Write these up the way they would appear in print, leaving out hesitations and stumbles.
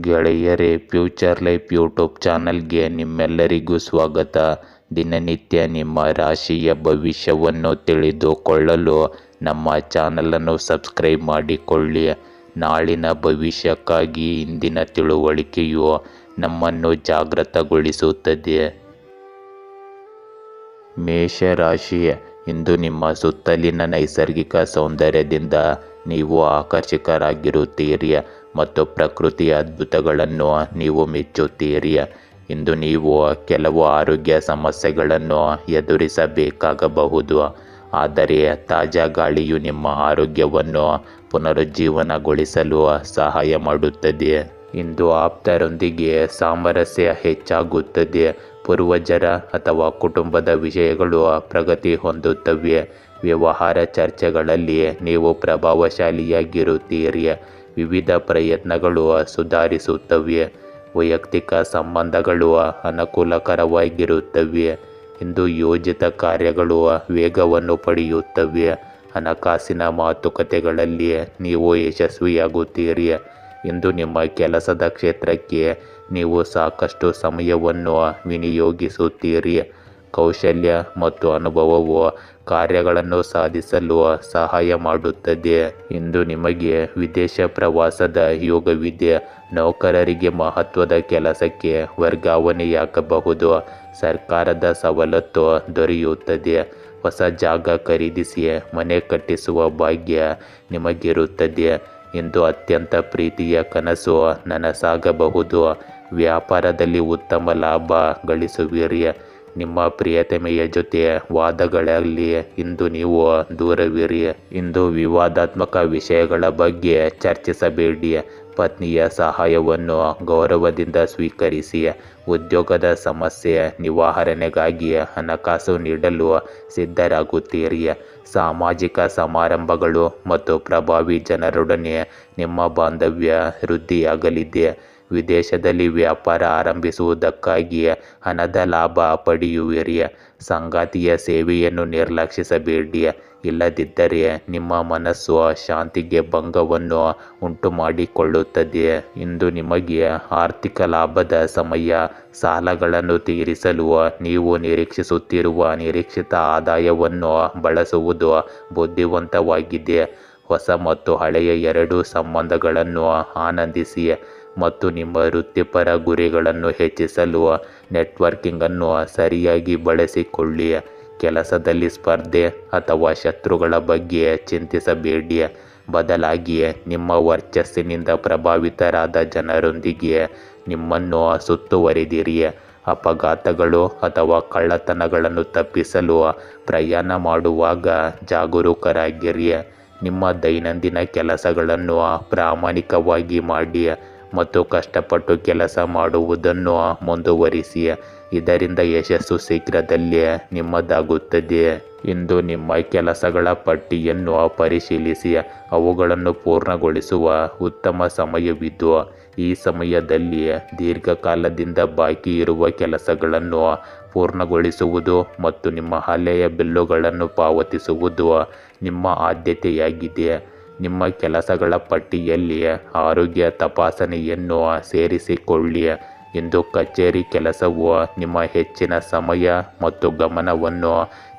ಗೆಳೆಯರೇ, future life YouTube ಚಾನಲ್ಗೆ ನಿಮ್ಮೆಲ್ಲರಿಗೂ ಸ್ವಾಗತ. ದಿನನಿತ್ಯ ನಿಮ್ಮ ರಾಶಿಯ ಭವಿಷ್ಯವನ್ನು ತಿಳಿದುಕೊಳ್ಳಲು ನಮ್ಮ ಚಾನಲನ್ನು ಸಬ್ಸ್ಕ್ರೈಬ್ ಮಾಡಿಕೊಳ್ಳಿ. ನಾಳಿನ ಭವಿಷ್ಯಕ್ಕಾಗಿ ಇಂದಿನ ತಿಳುವಳಿಕೆಯು ನಮ್ಮನ್ನು ಜಾಗೃತಗೊಳಿಸುತ್ತದೆ. ಮೇಷರಾಶಿ, ಇಂದು ನಿಮ್ಮ ಸುತ್ತಲಿನ ನೈಸರ್ಗಿಕ ಸೌಂದರ್ಯದಿಂದ ನೀವು ಆಕರ್ಷಕರಾಗಿರುತ್ತೀರಿ ಮತ್ತು ಪ್ರಕೃತಿಯ ಅದ್ಭುತಗಳನ್ನು ನೀವು ಮೆಚ್ಚುತ್ತೀರಿ. ಇಂದು ನೀವು ಕೆಲವು ಆರೋಗ್ಯ ಸಮಸ್ಯೆಗಳನ್ನು ಎದುರಿಸಬೇಕಾಗಬಹುದು, ಆದರೆ ತಾಜಾ ಗಾಳಿಯು ನಿಮ್ಮ ಆರೋಗ್ಯವನ್ನು ಪುನರುಜ್ಜೀವನಗೊಳಿಸಲು ಸಹಾಯ ಮಾಡುತ್ತದೆ. ಇಂದು ಆಪ್ತರೊಂದಿಗೆ ಸಾಮರಸ್ಯ ಹೆಚ್ಚಾಗುತ್ತದೆ. ಪೂರ್ವಜರ ಅಥವಾ ಕುಟುಂಬದ ವಿಷಯಗಳು ಪ್ರಗತಿ ಹೊಂದುತ್ತವೆ. ವ್ಯವಹಾರ ಚರ್ಚೆಗಳಲ್ಲಿ ನೀವು ಪ್ರಭಾವಶಾಲಿಯಾಗಿರುತ್ತೀರಿ. ವಿವಿಧ ಪ್ರಯತ್ನಗಳು ಸುಧಾರಿಸುತ್ತವೆ. ವೈಯಕ್ತಿಕ ಸಂಬಂಧಗಳು ಅನುಕೂಲಕರವಾಗಿರುತ್ತವೆ. ಇಂದು ಯೋಜಿತ ಕಾರ್ಯಗಳು ವೇಗವನ್ನು ಪಡೆಯುತ್ತವೆ. ಹಣಕಾಸಿನ ಮಾತುಕತೆಗಳಲ್ಲಿ ನೀವು ಯಶಸ್ವಿಯಾಗುತ್ತೀರಿ. ಇಂದು ನಿಮ್ಮ ಕೆಲಸದ ಕ್ಷೇತ್ರಕ್ಕೆ ನೀವು ಸಾಕಷ್ಟು ಸಮಯವನ್ನು ವಿನಿಯೋಗಿಸುತ್ತೀರಿ. ಕೌಶಲ್ಯ ಮತ್ತು ಅನುಭವವು ಕಾರ್ಯಗಳನ್ನು ಸಾಧಿಸಲು ಸಹಾಯ ಮಾಡುತ್ತದೆ. ಇಂದು ನಿಮಗೆ ವಿದೇಶ ಪ್ರವಾಸದ ಯೋಗವಿದೆ. ನೌಕರರಿಗೆ ಮಹತ್ವದ ಕೆಲಸಕ್ಕೆ ವರ್ಗಾವಣೆಯಾಗಬಹುದು. ಸರ್ಕಾರದ ಸವಲತ್ತು ದೊರೆಯುತ್ತದೆ. ಹೊಸ ಜಾಗ ಖರೀದಿಸಿ ಮನೆ ಕಟ್ಟಿಸುವ ಭಾಗ್ಯ ನಿಮಗಿರುತ್ತದೆ. ಇಂದು ಅತ್ಯಂತ ಪ್ರೀತಿಯ ಕನಸು ನನಸಾಗಬಹುದು. ವ್ಯಾಪಾರದಲ್ಲಿ ಉತ್ತಮ ಲಾಭ ಗಳಿಸುವಿರಿ. ನಿಮ್ಮ ಪ್ರಿಯತಮೆಯ ಜೊತೆ ವಾದಗಳಲ್ಲಿ ಇಂದು ನೀವು ದೂರವಿರಿ. ಇಂದು ವಿವಾದಾತ್ಮಕ ವಿಷಯಗಳ ಬಗ್ಗೆ ಚರ್ಚಿಸಬೇಡಿ. ಪತ್ನಿಯ ಸಹಾಯವನ್ನು ಗೌರವದಿಂದ ಸ್ವೀಕರಿಸಿ. ಉದ್ಯೋಗದ ಸಮಸ್ಯೆ ನಿವಾರಣೆಗಾಗಿ ಹಣಕಾಸು ನೀಡಲು ಸಿದ್ಧರಾಗುತ್ತೀರಿ. ಸಾಮಾಜಿಕ ಸಮಾರಂಭಗಳು ಮತ್ತು ಪ್ರಭಾವಿ ಜನರೊಡನೆ ನಿಮ್ಮ ಬಾಂಧವ್ಯ ವೃದ್ಧಿಯಾಗಲಿದೆ. ವಿದೇಶದಲ್ಲಿ ವ್ಯಾಪಾರ ಆರಂಭಿಸುವುದಕ್ಕಾಗಿ ಹಣದ ಲಾಭ ಪಡೆಯುವಿರಿ. ಸಂಗಾತಿಯ ಸೇವೆಯನ್ನು ನಿರ್ಲಕ್ಷಿಸಬೇಡಿ, ಇಲ್ಲದಿದ್ದರೆ ನಿಮ್ಮ ಮನಸ್ಸು ಶಾಂತಿಗೆ ಭಂಗವನ್ನು ಉಂಟುಮಾಡಿಕೊಳ್ಳುತ್ತದೆ. ಇಂದು ನಿಮಗೆ ಆರ್ಥಿಕ ಲಾಭದ ಸಮಯ. ಸಾಲಗಳನ್ನು ತೀರಿಸಲು ನೀವು ನಿರೀಕ್ಷಿಸುತ್ತಿರುವ ಅನಿರೀಕ್ಷಿತ ಆದಾಯವನ್ನು ಬಳಸುವುದು ಬುದ್ಧಿವಂತವಾಗಿದೆ. ಹೊಸ ಮತ್ತು ಹಳೆಯ ಎರಡೂ ಸಂಬಂಧಗಳನ್ನು ಆನಂದಿಸಿ ಮತ್ತು ನಿಮ್ಮ ವೃತ್ತಿಪರ ಗುರಿಗಳನ್ನು ಹೆಚ್ಚಿಸಲು ನೆಟ್ವರ್ಕಿಂಗ್ ಅನ್ನು ಸರಿಯಾಗಿ ಬಳಸಿಕೊಳ್ಳಿ. ಕೆಲಸದಲ್ಲಿ ಸ್ಪರ್ಧೆ ಅಥವಾ ಶತ್ರುಗಳ ಬಗ್ಗೆ ಚಿಂತಿಸಬೇಡಿ, ಬದಲಾಗಿ ನಿಮ್ಮ ವರ್ಚಸ್ಸಿನಿಂದ ಪ್ರಭಾವಿತರಾದ ಜನರೊಂದಿಗೆ ನಿಮ್ಮನ್ನು ಸುತ್ತುವರಿದಿರಿ. ಅಪಘಾತಗಳು ಅಥವಾ ಕಳ್ಳತನಗಳನ್ನು ತಪ್ಪಿಸಲು ಪ್ರಯಾಣ ಮಾಡುವಾಗ ಜಾಗರೂಕರಾಗಿರಿ. ನಿಮ್ಮ ದೈನಂದಿನ ಕೆಲಸಗಳನ್ನು ಪ್ರಾಮಾಣಿಕವಾಗಿ ಮಾಡಿ ಮತ್ತು ಕಷ್ಟಪಟ್ಟು ಕೆಲಸ ಮಾಡುವುದನ್ನು ಮುಂದುವರಿಸಿ. ಇದರಿಂದ ಯಶಸ್ಸು ಶೀಘ್ರದಲ್ಲೇ ನಿಮ್ಮದಾಗುತ್ತದೆ. ಇಂದು ನಿಮ್ಮ ಕೆಲಸಗಳ ಪಟ್ಟಿಯನ್ನು ಪರಿಶೀಲಿಸಿ ಅವುಗಳನ್ನು ಪೂರ್ಣಗೊಳಿಸುವ ಉತ್ತಮ ಸಮಯವಿದ್ದು, ಈ ಸಮಯದಲ್ಲಿ ದೀರ್ಘಕಾಲದಿಂದ ಬಾಕಿ ಇರುವ ಕೆಲಸಗಳನ್ನು ಪೂರ್ಣಗೊಳಿಸುವುದು ಮತ್ತು ನಿಮ್ಮ ಹಳೆಯ ಬಿಲ್ಲುಗಳನ್ನು ಪಾವತಿಸುವುದು ನಿಮ್ಮ ಆದ್ಯತೆಯಾಗಿದೆ. ನಿಮ್ಮ ಕೆಲಸಗಳ ಪಟ್ಟಿಯಲ್ಲಿ ಆರೋಗ್ಯ ತಪಾಸಣೆಯನ್ನು ಸೇರಿಸಿಕೊಳ್ಳಿ. ಇಂದು ಕಚೇರಿ ಕೆಲಸವು ನಿಮ್ಮ ಹೆಚ್ಚಿನ ಸಮಯ ಮತ್ತು ಗಮನವನ್ನು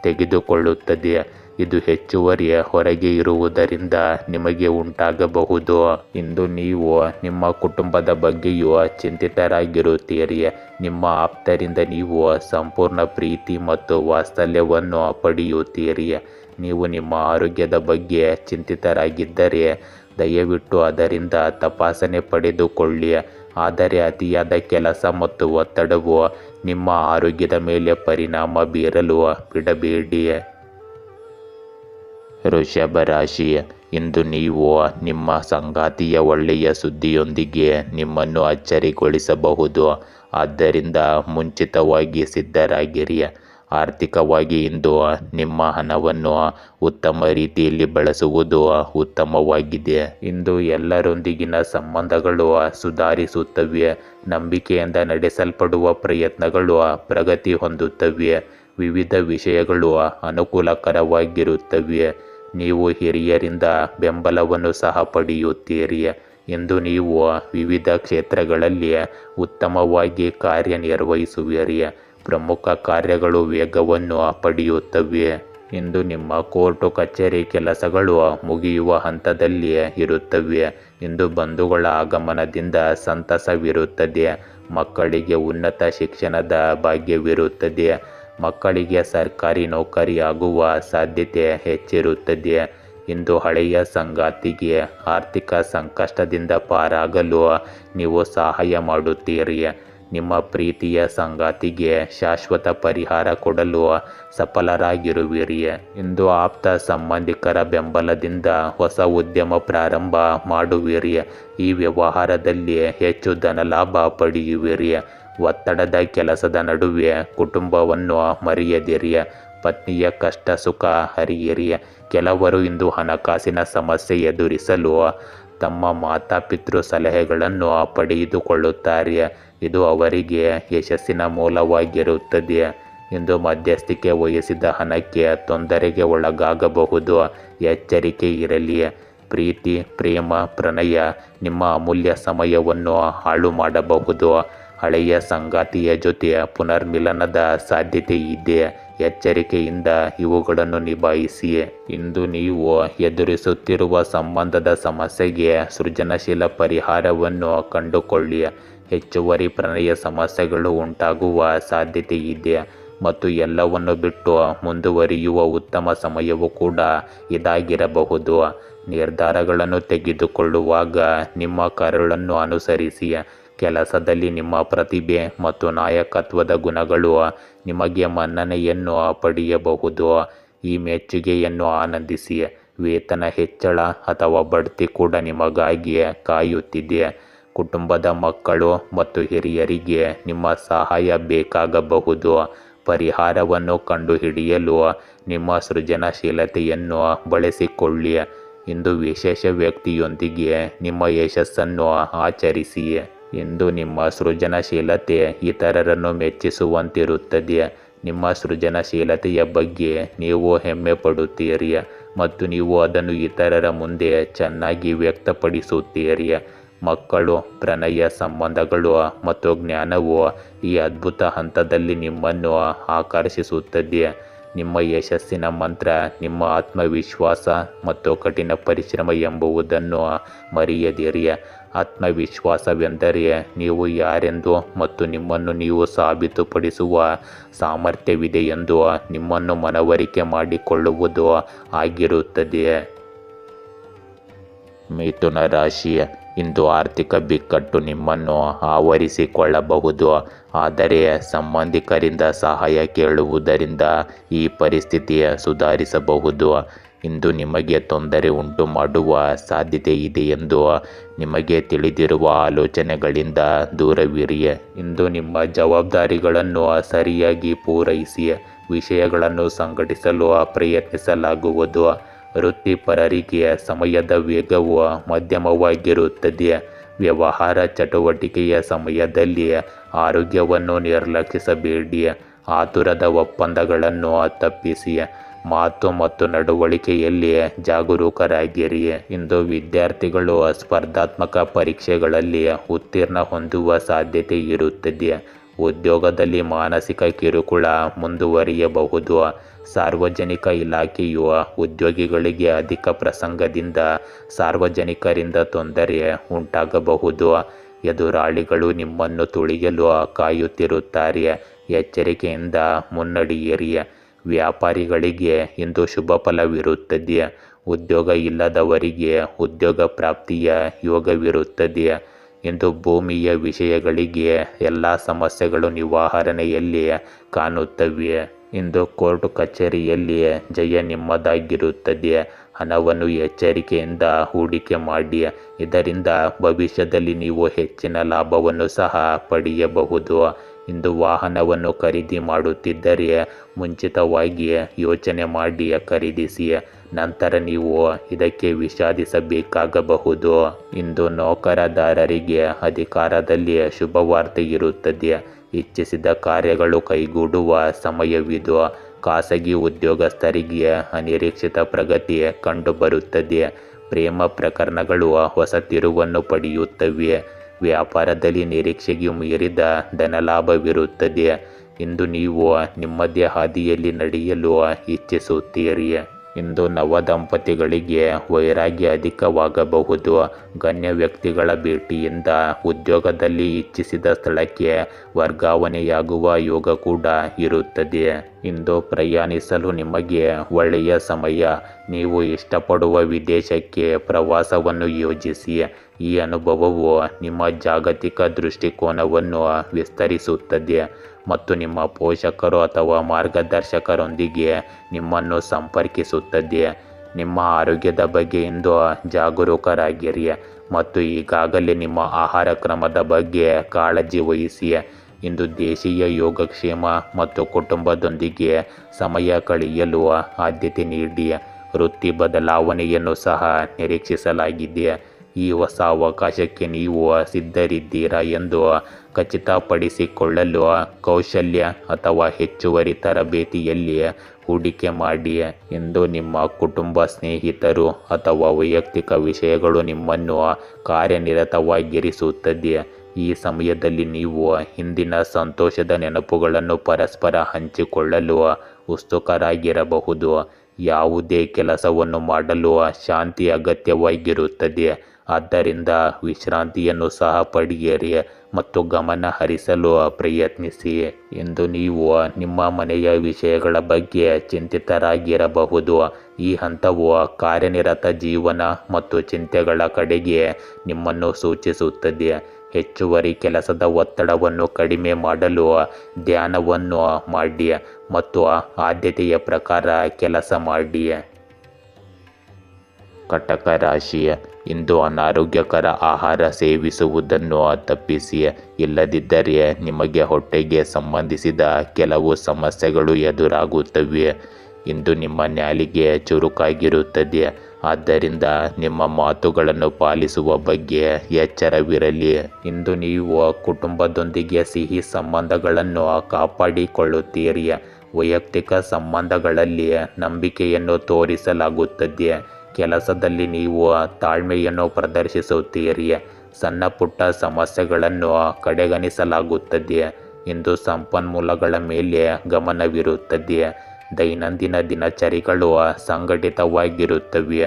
ತೆಗೆದುಕೊಳ್ಳುತ್ತದೆ. ಇದು ಹೆಚ್ಚುವರಿ ಹೊರಗೆ ಇರುವುದರಿಂದ ನಿಮಗೆ ಉಂಟಾಗಬಹುದು. ಇಂದು ನೀವು ನಿಮ್ಮ ಕುಟುಂಬದ ಬಗ್ಗೆಯೂ ಚಿಂತಿತರಾಗಿರುತ್ತೀರಿ. ನಿಮ್ಮ ಆಪ್ತರಿಂದ ನೀವು ಸಂಪೂರ್ಣ ಪ್ರೀತಿ ಮತ್ತು ವಾತ್ಸಲ್ಯವನ್ನು ಪಡೆಯುತ್ತೀರಿ. ನೀವು ನಿಮ್ಮ ಆರೋಗ್ಯದ ಬಗ್ಗೆ ಚಿಂತಿತರಾಗಿದ್ದರೆ ದಯವಿಟ್ಟು ಅದರಿಂದ ತಪಾಸಣೆ ಪಡೆದುಕೊಳ್ಳಿ. ಆದರೆ ಅತಿಯಾದ ಕೆಲಸ ಮತ್ತು ಒತ್ತಡವು ನಿಮ್ಮ ಆರೋಗ್ಯದ ಮೇಲೆ ಪರಿಣಾಮ ಬೀರಲು ಬಿಡಬೇಡಿ. ವೃಷಭ ರಾಶಿ, ಇಂದು ನೀವು ನಿಮ್ಮ ಸಂಗಾತಿಯ ಒಳ್ಳೆಯ ಸುದ್ದಿಯೊಂದಿಗೆ ನಿಮ್ಮನ್ನು ಅಚ್ಚರಿಗೊಳಿಸಬಹುದು. ಆದ್ದರಿಂದ ಮುಂಚಿತವಾಗಿ ಸಿದ್ಧರಾಗಿರಿ. ಆರ್ಥಿಕವಾಗಿ ಇಂದು ನಿಮ್ಮ ಹಣವನ್ನು ಉತ್ತಮ ರೀತಿಯಲ್ಲಿ ಬಳಸುವುದು ಉತ್ತಮವಾಗಿದೆ. ಇಂದು ಎಲ್ಲರೊಂದಿಗಿನ ಸಂಬಂಧಗಳು ಸುಧಾರಿಸುತ್ತವೆ. ನಂಬಿಕೆಯಿಂದ ನಡೆಸಲ್ಪಡುವ ಪ್ರಯತ್ನಗಳು ಪ್ರಗತಿ ಹೊಂದುತ್ತವೆ. ವಿವಿಧ ವಿಷಯಗಳು ಅನುಕೂಲಕರವಾಗಿರುತ್ತವೆ. ನೀವು ಹಿರಿಯರಿಂದ ಬೆಂಬಲವನ್ನು ಸಹ ಪಡೆಯುತ್ತೀರಿ. ಇಂದು ನೀವು ವಿವಿಧ ಕ್ಷೇತ್ರಗಳಲ್ಲಿ ಉತ್ತಮವಾಗಿ ಕಾರ್ಯನಿರ್ವಹಿಸುವಿರಿ. ಪ್ರಮುಖ ಕಾರ್ಯಗಳು ವೇಗವನ್ನು ಪಡೆಯುತ್ತವೆ. ಇಂದು ನಿಮ್ಮ ಕೋರ್ಟು ಕಚೇರಿ ಕೆಲಸಗಳು ಮುಗಿಯುವ ಹಂತದಲ್ಲಿ ಇರುತ್ತವೆ. ಇಂದು ಬಂಧುಗಳ ಆಗಮನದಿಂದ ಸಂತಸವಿರುತ್ತದೆ. ಮಕ್ಕಳಿಗೆ ಉನ್ನತ ಶಿಕ್ಷಣದ ಭಾಗ್ಯವಿರುತ್ತದೆ. ಮಕ್ಕಳಿಗೆ ಸರ್ಕಾರಿ ನೌಕರಿ ಆಗುವ ಸಾಧ್ಯತೆ ಹೆಚ್ಚಿರುತ್ತದೆ. ಇಂದು ಹಳೆಯ ಸಂಗಾತಿಗೆ ಆರ್ಥಿಕ ಸಂಕಷ್ಟದಿಂದ ಪಾರಾಗಲು ನೀವು ಸಹಾಯ ಮಾಡುತ್ತೀರಿ. ನಿಮ್ಮ ಪ್ರೀತಿಯ ಸಂಗಾತಿಗೆ ಶಾಶ್ವತ ಪರಿಹಾರ ಕೊಡಲು ಸಫಲರಾಗಿರುವಿರಿ. ಇಂದು ಆಪ್ತ ಸಂಬಂಧಿಕರ ಬೆಂಬಲದಿಂದ ಹೊಸ ಉದ್ಯಮ ಪ್ರಾರಂಭ ಮಾಡುವಿರಿ. ಈ ವ್ಯವಹಾರದಲ್ಲಿ ಹೆಚ್ಚು ಧನಲಾಭ ಪಡೆಯುವಿರಿ. ಒತ್ತಡದ ಕೆಲಸದ ನಡುವೆ ಕುಟುಂಬವನ್ನು ಮರೆಯದಿರಿ. ಪತ್ನಿಯ ಕಷ್ಟ ಸುಖ ಹರಿಯಿರಿ. ಕೆಲವರು ಇಂದು ಹಣಕಾಸಿನ ಸಮಸ್ಯೆ ಎದುರಿಸಲು ತಮ್ಮ ಮಾತಾಪಿತೃ ಸಲಹೆಗಳನ್ನು ಪಡೆದುಕೊಳ್ಳುತ್ತಾರೆ. ಇದು ಅವರಿಗೆ ಯಶಸ್ಸಿನ ಮೂಲವಾಗಿರುತ್ತದೆ. ಇಂದು ಮಧ್ಯಸ್ಥಿಕೆ ವಹಿಸಿದ ಹಣಕ್ಕೆ ತೊಂದರೆಗೆ ಒಳಗಾಗಬಹುದು. ಎಚ್ಚರಿಕೆ ಇರಲಿ. ಪ್ರೀತಿ, ಪ್ರೇಮ, ಪ್ರಣಯ ನಿಮ್ಮ ಅಮೂಲ್ಯ ಸಮಯವನ್ನು ಹಾಳು ಮಾಡಬಹುದು. ಹಳೆಯ ಸಂಗಾತಿಯ ಜೊತೆ ಪುನರ್ಮಿಲನದ ಸಾಧ್ಯತೆ ಇದೆ. ಎಚ್ಚರಿಕೆಯಿಂದ ಇವುಗಳನ್ನು ನಿಭಾಯಿಸಿ. ಇಂದು ನೀವು ಎದುರಿಸುತ್ತಿರುವ ಸಂಬಂಧದ ಸಮಸ್ಯೆಗೆ ಸೃಜನಶೀಲ ಪರಿಹಾರವನ್ನು ಕಂಡುಕೊಳ್ಳಿ. ಹೆಚ್ಚುವರಿ ಪ್ರಣಯ ಸಮಸ್ಯೆಗಳು ಉಂಟಾಗುವ ಸಾಧ್ಯತೆ ಇದೆ ಮತ್ತು ಎಲ್ಲವನ್ನು ಬಿಟ್ಟು ಮುಂದುವರಿಯುವ ಉತ್ತಮ ಸಮಯವೂ ಕೂಡ ಇದಾಗಿರಬಹುದು. ನಿರ್ಧಾರಗಳನ್ನು ತೆಗೆದುಕೊಳ್ಳುವಾಗ ನಿಮ್ಮ ಕರುಳನ್ನು ಅನುಸರಿಸಿ. ಕೆಲಸದಲ್ಲಿ ನಿಮ್ಮ ಪ್ರತಿಭೆ ಮತ್ತು ನಾಯಕತ್ವದ ಗುಣಗಳು ನಿಮಗೆ ಮನ್ನಣೆಯನ್ನು ಪಡೆಯಬಹುದು. ಈ ಮೆಚ್ಚುಗೆಯನ್ನು ಆನಂದಿಸಿ. ವೇತನ ಹೆಚ್ಚಳ ಅಥವಾ ಬಡ್ತಿ ಕೂಡ ನಿಮಗಾಗಿ ಕಾಯುತ್ತಿದೆ. ಕುಟುಂಬದ ಮಕ್ಕಳು ಮತ್ತು ಹಿರಿಯರಿಗೆ ನಿಮ್ಮ ಸಹಾಯ ಬೇಕಾಗಬಹುದು. ಪರಿಹಾರವನ್ನು ಕಂಡುಹಿಡಿಯಲು ನಿಮ್ಮ ಸೃಜನಶೀಲತೆಯನ್ನು ಬಳಸಿಕೊಳ್ಳಿ. ಇಂದು ವಿಶೇಷ ವ್ಯಕ್ತಿಯೊಂದಿಗೆ ನಿಮ್ಮ ಯಶಸ್ಸನ್ನು ಆಚರಿಸಿ. ಇಂದು ನಿಮ್ಮ ಸೃಜನಶೀಲತೆ ಇತರರನ್ನು ಮೆಚ್ಚಿಸುವಂತಿರುತ್ತದೆ. ನಿಮ್ಮ ಸೃಜನಶೀಲತೆಯ ಬಗ್ಗೆ ನೀವು ಹೆಮ್ಮೆ ಪಡುತ್ತೀರಿ ಮತ್ತು ನೀವು ಅದನ್ನು ಇತರರ ಮುಂದೆ ಚೆನ್ನಾಗಿ ವ್ಯಕ್ತಪಡಿಸುತ್ತೀರಿ. ಮಕ್ಕಳು, ಪ್ರಣಯ ಸಂಬಂಧಗಳು ಮತ್ತು ಜ್ಞಾನವು ಈ ಅದ್ಭುತ ಹಂತದಲ್ಲಿ ನಿಮ್ಮನ್ನು ಆಕರ್ಷಿಸುತ್ತದೆ. ನಿಮ್ಮ ಯಶಸ್ಸಿನ ಮಂತ್ರ ನಿಮ್ಮ ಆತ್ಮವಿಶ್ವಾಸ ಮತ್ತು ಕಠಿಣ ಪರಿಶ್ರಮ ಎಂಬುದನ್ನು ಮರೆಯದಿರಿ. ಆತ್ಮವಿಶ್ವಾಸವೆಂದರೆ ನೀವು ಯಾರೆಂದು ಮತ್ತು ನಿಮ್ಮನ್ನು ನೀವು ಸಾಬೀತುಪಡಿಸುವ ಸಾಮರ್ಥ್ಯವಿದೆ ಎಂದು ನಿಮ್ಮನ್ನು ಮನವರಿಕೆ ಮಾಡಿಕೊಳ್ಳುವುದು ಆಗಿರುತ್ತದೆ. ಮಿಥುನ ರಾಶಿ. ಇಂದು ಆರ್ಥಿಕ ಬಿಕ್ಕಟ್ಟು ನಿಮ್ಮನ್ನು ಆವರಿಸಿಕೊಳ್ಳಬಹುದು. ಆದರೆ ಸಂಬಂಧಿಕರಿಂದ ಸಹಾಯ ಕೇಳುವುದರಿಂದ ಈ ಪರಿಸ್ಥಿತಿ ಸುಧಾರಿಸಬಹುದು. ಇಂದು ನಿಮಗೆ ತೊಂದರೆ ಉಂಟು ಮಾಡುವ ಸಾಧ್ಯತೆ ಇದೆ ಎಂದು ನಿಮಗೆ ತಿಳಿದಿರುವ ಆಲೋಚನೆಗಳಿಂದ ದೂರವಿರಿ. ಇಂದು ನಿಮ್ಮ ಜವಾಬ್ದಾರಿಗಳನ್ನು ಸರಿಯಾಗಿ ಪೂರೈಸಿ. ವಿಷಯಗಳನ್ನು ಸಂಘಟಿಸಲು ಪ್ರಯತ್ನಿಸಲಾಗುವುದು. ವೃತ್ತಿಪರರಿಗೆ ಸಮಯದ ವೇಗವು ಮಧ್ಯಮವಾಗಿರುತ್ತದೆ. ವ್ಯವಹಾರ ಚಟುವಟಿಕೆಯ ಸಮಯದಲ್ಲಿ ಆರೋಗ್ಯವನ್ನು ನಿರ್ಲಕ್ಷಿಸಬೇಡಿ. ಆತುರದ ಒಪ್ಪಂದಗಳನ್ನು ತಪ್ಪಿಸಿ. ಮಾತು ಮತ್ತು ನಡವಳಿಕೆಯಲ್ಲಿ ಜಾಗರೂಕರಾಗಿರಿ. ಇಂದು ವಿದ್ಯಾರ್ಥಿಗಳು ಸ್ಪರ್ಧಾತ್ಮಕ ಪರೀಕ್ಷೆಗಳಲ್ಲಿ ಉತ್ತೀರ್ಣ ಹೊಂದುವ ಸಾಧ್ಯತೆ ಇರುತ್ತದೆ. ಉದ್ಯೋಗದಲ್ಲಿ ಮಾನಸಿಕ ಕಿರುಕುಳ ಮುಂದುವರಿಯಬಹುದು. ಸಾರ್ವಜನಿಕ ಇಲಾಖೆಯು ಉದ್ಯೋಗಿಗಳಿಗೆ ಅಧಿಕ ಪ್ರಸಂಗದಿಂದ ಸಾರ್ವಜನಿಕರಿಂದ ತೊಂದರೆ ಉಂಟಾಗಬಹುದು. ಎದುರಾಳಿಗಳು ನಿಮ್ಮನ್ನು ತುಳಿಯಲು ಕಾಯುತ್ತಿರುತ್ತಾರೆ. ಎಚ್ಚರಿಕೆಯಿಂದ ಮುನ್ನಡೆಯಿರಿ. ವ್ಯಾಪಾರಿಗಳಿಗೆ ಇಂದು ಶುಭ ಫಲವಿರುತ್ತದೆ. ಉದ್ಯೋಗ ಇಲ್ಲದವರಿಗೆ ಉದ್ಯೋಗ ಪ್ರಾಪ್ತಿಯ ಯೋಗವಿರುತ್ತದೆ. ಇಂದು ಭೂಮಿಯ ವಿಷಯಗಳಿಗೆ ಎಲ್ಲ ಸಮಸ್ಯೆಗಳು ನಿವಾರಣೆಯಲ್ಲಿ ಕಾಣುತ್ತವೆ. ಇಂದು ಕೋರ್ಟ್ ಕಚೇರಿಯಲ್ಲಿ ಜಯ ನಿಮ್ಮದಾಗಿರುತ್ತದೆ. ಹಣವನ್ನು ಎಚ್ಚರಿಕೆಯಿಂದ ಹೂಡಿಕೆ ಮಾಡಿ. ಇದರಿಂದ ಭವಿಷ್ಯದಲ್ಲಿ ನೀವು ಹೆಚ್ಚಿನ ಲಾಭವನ್ನು ಸಹ ಪಡೆಯಬಹುದು. ಇಂದು ವಾಹನವನ್ನು ಖರೀದಿ ಮಾಡುತ್ತಿದ್ದರೆ ಮುಂಚಿತವಾಗಿ ಯೋಚನೆ ಮಾಡಿ ಖರೀದಿಸಿ. ನಂತರ ನೀವು ಇದಕ್ಕೆ ವಿಷಾದಿಸಬೇಕಾಗಬಹುದು. ಇಂದು ನೌಕರದಾರರಿಗೆ ಅಧಿಕಾರದಲ್ಲಿ ಶುಭವಾರ್ತೆ ಇರುತ್ತದೆ. ಇಚ್ಛಿಸಿದ ಕಾರ್ಯಗಳು ಕೈಗೂಡುವ ಸಮಯವಿದು. ಖಾಸಗಿ ಉದ್ಯೋಗಸ್ಥರಿಗೆ ಅನಿರೀಕ್ಷಿತ ಪ್ರಗತಿ ಕಂಡುಬರುತ್ತದೆ. ಪ್ರೇಮ ಪ್ರಕರಣಗಳು ಹೊಸ ತಿರುವನ್ನು ಪಡೆಯುತ್ತವೆ. ವ್ಯಾಪಾರದಲ್ಲಿ ನಿರೀಕ್ಷೆಗೆ ಮೀರಿದ ಧನಲಾಭವಿರುತ್ತದೆ. ಇಂದು ನೀವು ನಿಮ್ಮದೇ ಹಾದಿಯಲ್ಲಿ ನಡೆಯಲು ಇಚ್ಛಿಸುತ್ತೀರಿ. ಇಂದು ನವದಂಪತಿಗಳಿಗೆ ವೈರಾಗ್ಯ ಅಧಿಕವಾಗಬಹುದು. ಗಣ್ಯ ವ್ಯಕ್ತಿಗಳ ಭೇಟಿಯಿಂದ ಉದ್ಯೋಗದಲ್ಲಿ ಇಚ್ಛಿಸಿದ ಸ್ಥಳಕ್ಕೆ ವರ್ಗಾವಣೆಯಾಗುವ ಯೋಗ ಕೂಡ ಇರುತ್ತದೆ. ಇಂದು ಪ್ರಯಾಣಿಸಲು ನಿಮಗೆ ಒಳ್ಳೆಯ ಸಮಯ. ನೀವು ಇಷ್ಟಪಡುವ ವಿದೇಶಕ್ಕೆ ಪ್ರವಾಸವನ್ನು ಯೋಜಿಸಿ. ಈ ಅನುಭವವು ನಿಮ್ಮ ಜಾಗತಿಕ ದೃಷ್ಟಿಕೋನವನ್ನು ವಿಸ್ತರಿಸುತ್ತದೆ ಮತ್ತು ನಿಮ್ಮ ಪೋಷಕರು ಅಥವಾ ಮಾರ್ಗದರ್ಶಕರೊಂದಿಗೆ ನಿಮ್ಮನ್ನು ಸಂಪರ್ಕಿಸುತ್ತದೆ. ನಿಮ್ಮ ಆರೋಗ್ಯದ ಬಗ್ಗೆ ಇಂದು ಜಾಗರೂಕರಾಗಿರಿ ಮತ್ತು ಈಗಾಗಲೇ ನಿಮ್ಮ ಆಹಾರ ಕ್ರಮದ ಬಗ್ಗೆ ಕಾಳಜಿ ವಹಿಸಿ. ಇಂದು ದೇಶೀಯ ಯೋಗಕ್ಷೇಮ ಮತ್ತು ಕುಟುಂಬದೊಂದಿಗೆ ಸಮಯ ಕಳೆಯಲು ಆದ್ಯತೆ ನೀಡಿ. ವೃತ್ತಿ ಬದಲಾವಣೆಯನ್ನು ಸಹ ನಿರೀಕ್ಷಿಸಲಾಗಿದೆ. ಈ ಹೊಸ ಅವಕಾಶಕ್ಕೆ ನೀವು ಸಿದ್ಧರಿದ್ದೀರಾ ಎಂದು ಖಚಿತಪಡಿಸಿಕೊಳ್ಳಲು ಕೌಶಲ್ಯ ಅಥವಾ ಹೆಚ್ಚುವರಿ ತರಬೇತಿಯಲ್ಲಿ ಹೂಡಿಕೆ ಮಾಡಿ. ಇಂದು ನಿಮ್ಮ ಕುಟುಂಬ, ಸ್ನೇಹಿತರು ಅಥವಾ ವೈಯಕ್ತಿಕ ವಿಷಯಗಳು ನಿಮ್ಮನ್ನು ಕಾರ್ಯನಿರತವಾಗಿರಿಸುತ್ತದೆ. ಈ ಸಮಯದಲ್ಲಿ ನೀವು ಹಿಂದಿನ ಸಂತೋಷದ ನೆನಪುಗಳನ್ನು ಪರಸ್ಪರ ಹಂಚಿಕೊಳ್ಳಲು ಉತ್ಸುಕರಾಗಿರಬಹುದು. ಯಾವುದೇ ಕೆಲಸವನ್ನು ಮಾಡಲು ಶಾಂತಿ ಅಗತ್ಯವಾಗಿರುತ್ತದೆ. ಆದ್ದರಿಂದ ವಿಶ್ರಾಂತಿಯನ್ನು ಸಹ ಪಡೆಯಿರಿ ಮತ್ತು ಗಮನ ಹರಿಸಲು ಪ್ರಯತ್ನಿಸಿ. ಇಂದು ನೀವು ನಿಮ್ಮ ಮನೆಯ ವಿಷಯಗಳ ಬಗ್ಗೆ ಚಿಂತಿತರಾಗಿರಬಹುದು. ಈ ಹಂತವು ಕಾರ್ಯನಿರತ ಜೀವನ ಮತ್ತು ಚಿಂತೆಗಳ ಕಡೆಗೆ ನಿಮ್ಮನ್ನು ಸೂಚಿಸುತ್ತದೆ. ಹೆಚ್ಚುವರಿ ಕೆಲಸದ ಒತ್ತಡವನ್ನು ಕಡಿಮೆ ಮಾಡಲು ಧ್ಯಾನವನ್ನು ಮಾಡಿ ಮತ್ತು ಆದ್ಯತೆಯ ಪ್ರಕಾರ ಕೆಲಸ ಮಾಡಿ. ಕಟಕ ರಾಶಿ, ಇಂದು ಅನಾರೋಗ್ಯಕರ ಆಹಾರ ಸೇವಿಸುವುದನ್ನು ತಪ್ಪಿಸಿ. ಇಲ್ಲದಿದ್ದರೆ ನಿಮಗೆ ಹೊಟ್ಟೆಗೆ ಸಂಬಂಧಿಸಿದ ಕೆಲವು ಸಮಸ್ಯೆಗಳು ಎದುರಾಗುತ್ತವೆ. ಇಂದು ನಿಮ್ಮ ನಾಲಿಗೆ ಚುರುಕಾಗಿರುತ್ತದೆ. ಆದ್ದರಿಂದ ನಿಮ್ಮ ಮಾತುಗಳನ್ನು ಪಾಲಿಸುವ ಬಗ್ಗೆ ಎಚ್ಚರವಿರಲಿ. ಇಂದು ನೀವು ಕುಟುಂಬದೊಂದಿಗೆ ಸಿಹಿ ಸಂಬಂಧಗಳನ್ನು ಕಾಪಾಡಿಕೊಳ್ಳುತ್ತೀರಿ. ವೈಯಕ್ತಿಕ ಸಂಬಂಧಗಳಲ್ಲಿ ನಂಬಿಕೆಯನ್ನು ತೋರಿಸಲಾಗುತ್ತದೆ. ಕೆಲಸದಲ್ಲಿ ನೀವು ತಾಳ್ಮೆಯನ್ನು ಪ್ರದರ್ಶಿಸುತ್ತೀರಿ. ಸಣ್ಣ ಪುಟ್ಟ ಸಮಸ್ಯೆಗಳನ್ನು ಕಡೆಗಣಿಸಲಾಗುತ್ತದೆ. ಇಂದು ಸಂಪನ್ಮೂಲಗಳ ಮೇಲೆ ಗಮನವಿರುತ್ತದೆ. ದೈನಂದಿನ ದಿನಚರಿಗಳು ಸಂಘಟಿತವಾಗಿರುತ್ತವೆ.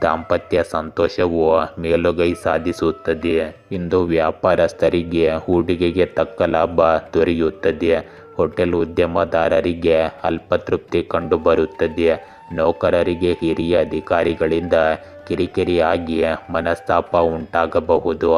ದಾಂಪತ್ಯ ಸಂತೋಷವು ಮೇಲುಗೈ ಸಾಧಿಸುತ್ತದೆ. ಇಂದು ವ್ಯಾಪಾರಸ್ಥರಿಗೆ ಹೂಡಿಕೆಗೆ ತಕ್ಕ ಲಾಭ ದೊರೆಯುತ್ತದೆ. ಹೋಟೆಲ್ ಉದ್ಯಮದಾರರಿಗೆ ಅಲ್ಪತೃಪ್ತಿ ಕಂಡುಬರುತ್ತದೆ. ನೌಕರರಿಗೆ ಹಿರಿಯ ಅಧಿಕಾರಿಗಳಿಂದ ಕಿರಿಕಿರಿಯಾಗಿ ಮನಸ್ತಾಪ ಉಂಟಾಗಬಹುದು.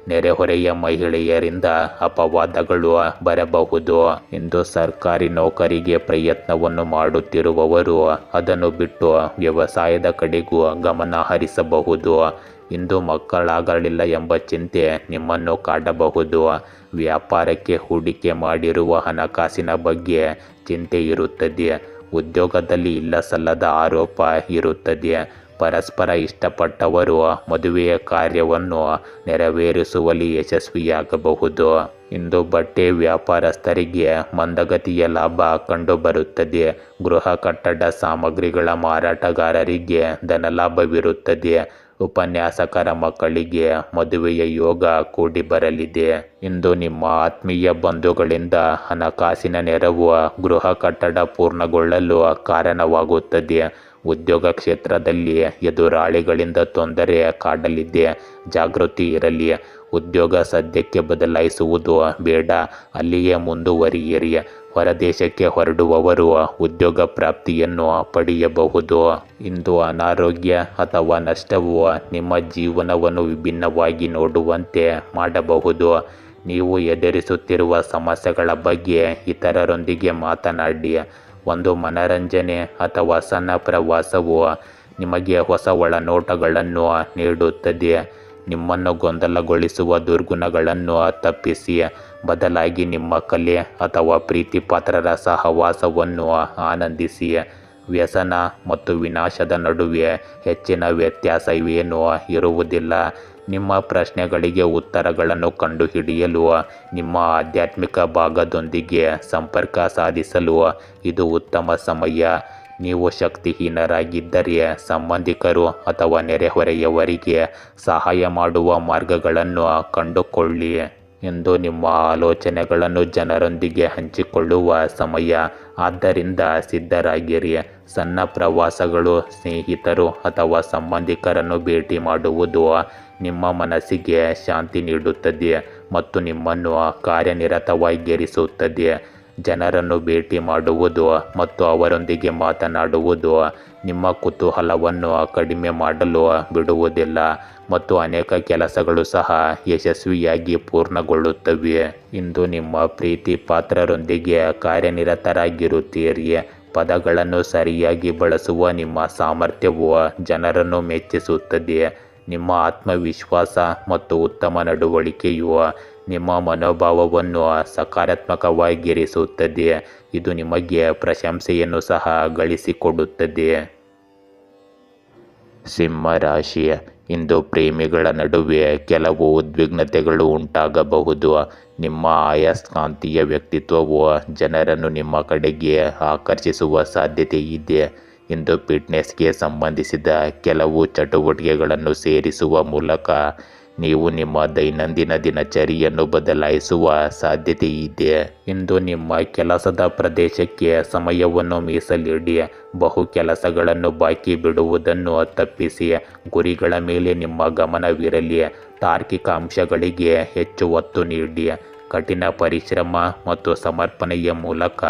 ನೆರೆಹೊರೆಯ ಮಹಿಳೆಯರಿಂದ ಅಪವಾದಗಳು ಬರಬಹುದು. ಇಂದು ಸರ್ಕಾರಿ ನೌಕರಿಗೆ ಪ್ರಯತ್ನವನ್ನು ಮಾಡುತ್ತಿರುವವರು ಅದನ್ನು ಬಿಟ್ಟು ವ್ಯವಸಾಯದ ಕಡೆಗೂ ಗಮನ ಹರಿಸಬಹುದು. ಇಂದು ಮಕ್ಕಳಾಗಲಿಲ್ಲ ಎಂಬ ಚಿಂತೆ ನಿಮ್ಮನ್ನು ಕಾಡಬಹುದು. ವ್ಯಾಪಾರಕ್ಕೆ ಹೂಡಿಕೆ ಮಾಡಿರುವ ಹಣಕಾಸಿನ ಬಗ್ಗೆ ಚಿಂತೆ ಇರುತ್ತದೆ. ಉದ್ಯೋಗದಲ್ಲಿ ಇಲ್ಲಸಲ್ಲದ ಆರೋಪ ಇರುತ್ತದೆ. ಪರಸ್ಪರ ಇಷ್ಟಪಟ್ಟವರು ಮದುವೆಯ ಕಾರ್ಯವನ್ನು ನೆರವೇರಿಸುವಲ್ಲಿ ಯಶಸ್ವಿಯಾಗಬಹುದು. ಇಂದು ಬಟ್ಟೆ ವ್ಯಾಪಾರಸ್ಥರಿಗೆ ಮಂದಗತಿಯ ಲಾಭ ಕಂಡುಬರುತ್ತದೆ. ಗೃಹ ಕಟ್ಟಡ ಸಾಮಗ್ರಿಗಳ ಮಾರಾಟಗಾರರಿಗೆ ಧನಲಾಭವಿರುತ್ತದೆ. ಉಪನ್ಯಾಸಕರ ಮಕ್ಕಳಿಗೆ ಮದುವೆಯ ಯೋಗ ಕೂಡಿ ಬರಲಿದೆ. ಇಂದು ನಿಮ್ಮ ಆತ್ಮೀಯ ಬಂಧುಗಳಿಂದ ಹಣಕಾಸಿನ ನೆರವು ಗೃಹ ಕಟ್ಟಡ ಪೂರ್ಣಗೊಳ್ಳಲು ಕಾರಣವಾಗುತ್ತದೆ. ಉದ್ಯೋಗ ಕ್ಷೇತ್ರದಲ್ಲಿ ಎದುರಾಳಿಗಳಿಂದ ತೊಂದರೆ ಕಾಡಲಿದೆ. ಜಾಗೃತಿ ಇರಲಿ. ಉದ್ಯೋಗ ಸದ್ಯಕ್ಕೆ ಬದಲಾಯಿಸುವುದು ಬೇಡ, ಅಲ್ಲಿಯೇ ಮುಂದುವರಿಯಿರಿ. ಹೊರದೇಶಕ್ಕೆ ಹೊರಡುವವರು ಉದ್ಯೋಗ ಪ್ರಾಪ್ತಿಯನ್ನು ಪಡೆಯಬಹುದು. ಇಂದು ಅನಾರೋಗ್ಯ ಅಥವಾ ನಷ್ಟವು ನಿಮ್ಮ ಜೀವನವನ್ನು ವಿಭಿನ್ನವಾಗಿ ನೋಡುವಂತೆ ಮಾಡಬಹುದು. ನೀವು ಎದುರಿಸುತ್ತಿರುವ ಸಮಸ್ಯೆಗಳ ಬಗ್ಗೆ ಇತರರೊಂದಿಗೆ ಮಾತನಾಡಿ. ಒಂದು ಮನರಂಜನೆ ಅಥವಾ ಸಣ್ಣ ಪ್ರವಾಸವು ನಿಮಗೆ ಹೊಸ ಒಳನೋಟಗಳನ್ನು ನೀಡುತ್ತದೆ. ನಿಮ್ಮನ್ನು ಗೊಂದಲಗೊಳಿಸುವ ದುರ್ಗುಣಗಳನ್ನು ತಪ್ಪಿಸಿ. ಬದಲಾಗಿ ನಿಮ್ಮ ಕಲೆ ಅಥವಾ ಪ್ರೀತಿಪಾತ್ರರ ಸಹವಾಸವನ್ನು ಆನಂದಿಸಿ. ವ್ಯಸನ ಮತ್ತು ವಿನಾಶದ ನಡುವೆ ಹೆಚ್ಚಿನ ವ್ಯತ್ಯಾಸವೇನೂ ಇರುವುದಿಲ್ಲ. ನಿಮ್ಮ ಪ್ರಶ್ನೆಗಳಿಗೆ ಉತ್ತರಗಳನ್ನು ಕಂಡುಹಿಡಿಯಲು ನಿಮ್ಮ ಆಧ್ಯಾತ್ಮಿಕ ಭಾಗದೊಂದಿಗೆ ಸಂಪರ್ಕ ಸಾಧಿಸಲು ಇದು ಉತ್ತಮ ಸಮಯ. ನೀವು ಶಕ್ತಿಹೀನರಾಗಿದ್ದರೆ ಸಂಬಂಧಿಕರು ಅಥವಾ ನೆರೆಹೊರೆಯವರಿಗೆ ಸಹಾಯ ಮಾಡುವ ಮಾರ್ಗಗಳನ್ನು ಕಂಡುಕೊಳ್ಳಿ ಎಂದು ನಿಮ್ಮ ಆಲೋಚನೆಗಳನ್ನು ಜನರೊಂದಿಗೆ ಹಂಚಿಕೊಳ್ಳುವ ಸಮಯ. ಆದ್ದರಿಂದ ಸಿದ್ಧರಾಗಿರಿ. ಸಣ್ಣ ಪ್ರವಾಸಗಳು, ಸ್ನೇಹಿತರು ಅಥವಾ ಸಂಬಂಧಿಕರನ್ನು ಭೇಟಿ ಮಾಡುವುದು ನಿಮ್ಮ ಮನಸ್ಸಿಗೆ ಶಾಂತಿ ನೀಡುತ್ತದೆ ಮತ್ತು ನಿಮ್ಮನ್ನು ಕಾರ್ಯನಿರತವಾಗಿರಿಸುತ್ತದೆ. ಜನರನ್ನು ಭೇಟಿ ಮಾಡುವುದು ಮತ್ತು ಅವರೊಂದಿಗೆ ಮಾತನಾಡುವುದು ನಿಮ್ಮ ಕುತೂಹಲವನ್ನು ಕಡಿಮೆ ಮಾಡಲು ಬಿಡುವುದಿಲ್ಲ ಮತ್ತು ಅನೇಕ ಕೆಲಸಗಳು ಸಹ ಯಶಸ್ವಿಯಾಗಿ ಪೂರ್ಣಗೊಳ್ಳುತ್ತವೆ. ಇಂದು ನಿಮ್ಮ ಪ್ರೀತಿ ಪಾತ್ರರೊಂದಿಗೆ ಕಾರ್ಯನಿರತರಾಗಿರುತ್ತೀರಿ. ಪದಗಳನ್ನು ಸರಿಯಾಗಿ ಬಳಸುವ ನಿಮ್ಮ ಸಾಮರ್ಥ್ಯವು ಜನರನ್ನು ಮೆಚ್ಚಿಸುತ್ತದೆ. ನಿಮ್ಮ ಆತ್ಮವಿಶ್ವಾಸ ಮತ್ತು ಉತ್ತಮ ನಡವಳಿಕೆಯು ನಿಮ್ಮ ಮನೋಭಾವವನ್ನು ಸಕಾರಾತ್ಮಕವಾಗಿರಿಸುತ್ತದೆ. ಇದು ನಿಮಗೆ ಪ್ರಶಂಸೆಯನ್ನು ಸಹ ಗಳಿಸಿಕೊಡುತ್ತದೆ. ಸಿಂಹ ರಾಶಿ, ಇಂದು ಪ್ರೇಮಿಗಳ ನಡುವೆ ಕೆಲವು ಉದ್ವಿಗ್ನತೆಗಳು ಉಂಟಾಗಬಹುದು. ನಿಮ್ಮ ಅಯಸ್ಕಾಂತೀಯ ವ್ಯಕ್ತಿತ್ವವು ಜನರನ್ನು ನಿಮ್ಮ ಕಡೆಗೆ ಆಕರ್ಷಿಸುವ ಸಾಧ್ಯತೆ ಇದೆ. ಇಂದು ಫಿಟ್ನೆಸ್ಗೆ ಸಂಬಂಧಿಸಿದ ಕೆಲವು ಚಟುವಟಿಕೆಗಳನ್ನು ಸೇರಿಸುವ ಮೂಲಕ ನೀವು ನಿಮ್ಮ ದೈನಂದಿನ ದಿನಚರಿಯನ್ನು ಬದಲಾಯಿಸುವ ಸಾಧ್ಯತೆ ಇದೆ. ಇಂದು ನಿಮ್ಮ ಕೆಲಸದ ಪ್ರದೇಶಕ್ಕೆ ಸಮಯವನ್ನು ಮೀಸಲಿಡಿ. ಬಹು ಕೆಲಸಗಳನ್ನು ಬಾಕಿ ಬಿಡುವುದನ್ನು ತಪ್ಪಿಸಿ. ಗುರಿಗಳ ಮೇಲೆ ನಿಮ್ಮ ಗಮನವಿರಲಿ. ತಾರ್ಕಿಕ ಅಂಶಗಳಿಗೆ ಹೆಚ್ಚು ಒತ್ತು ನೀಡಿ. ಕಠಿಣ ಪರಿಶ್ರಮ ಮತ್ತು ಸಮರ್ಪಣೆಯ ಮೂಲಕ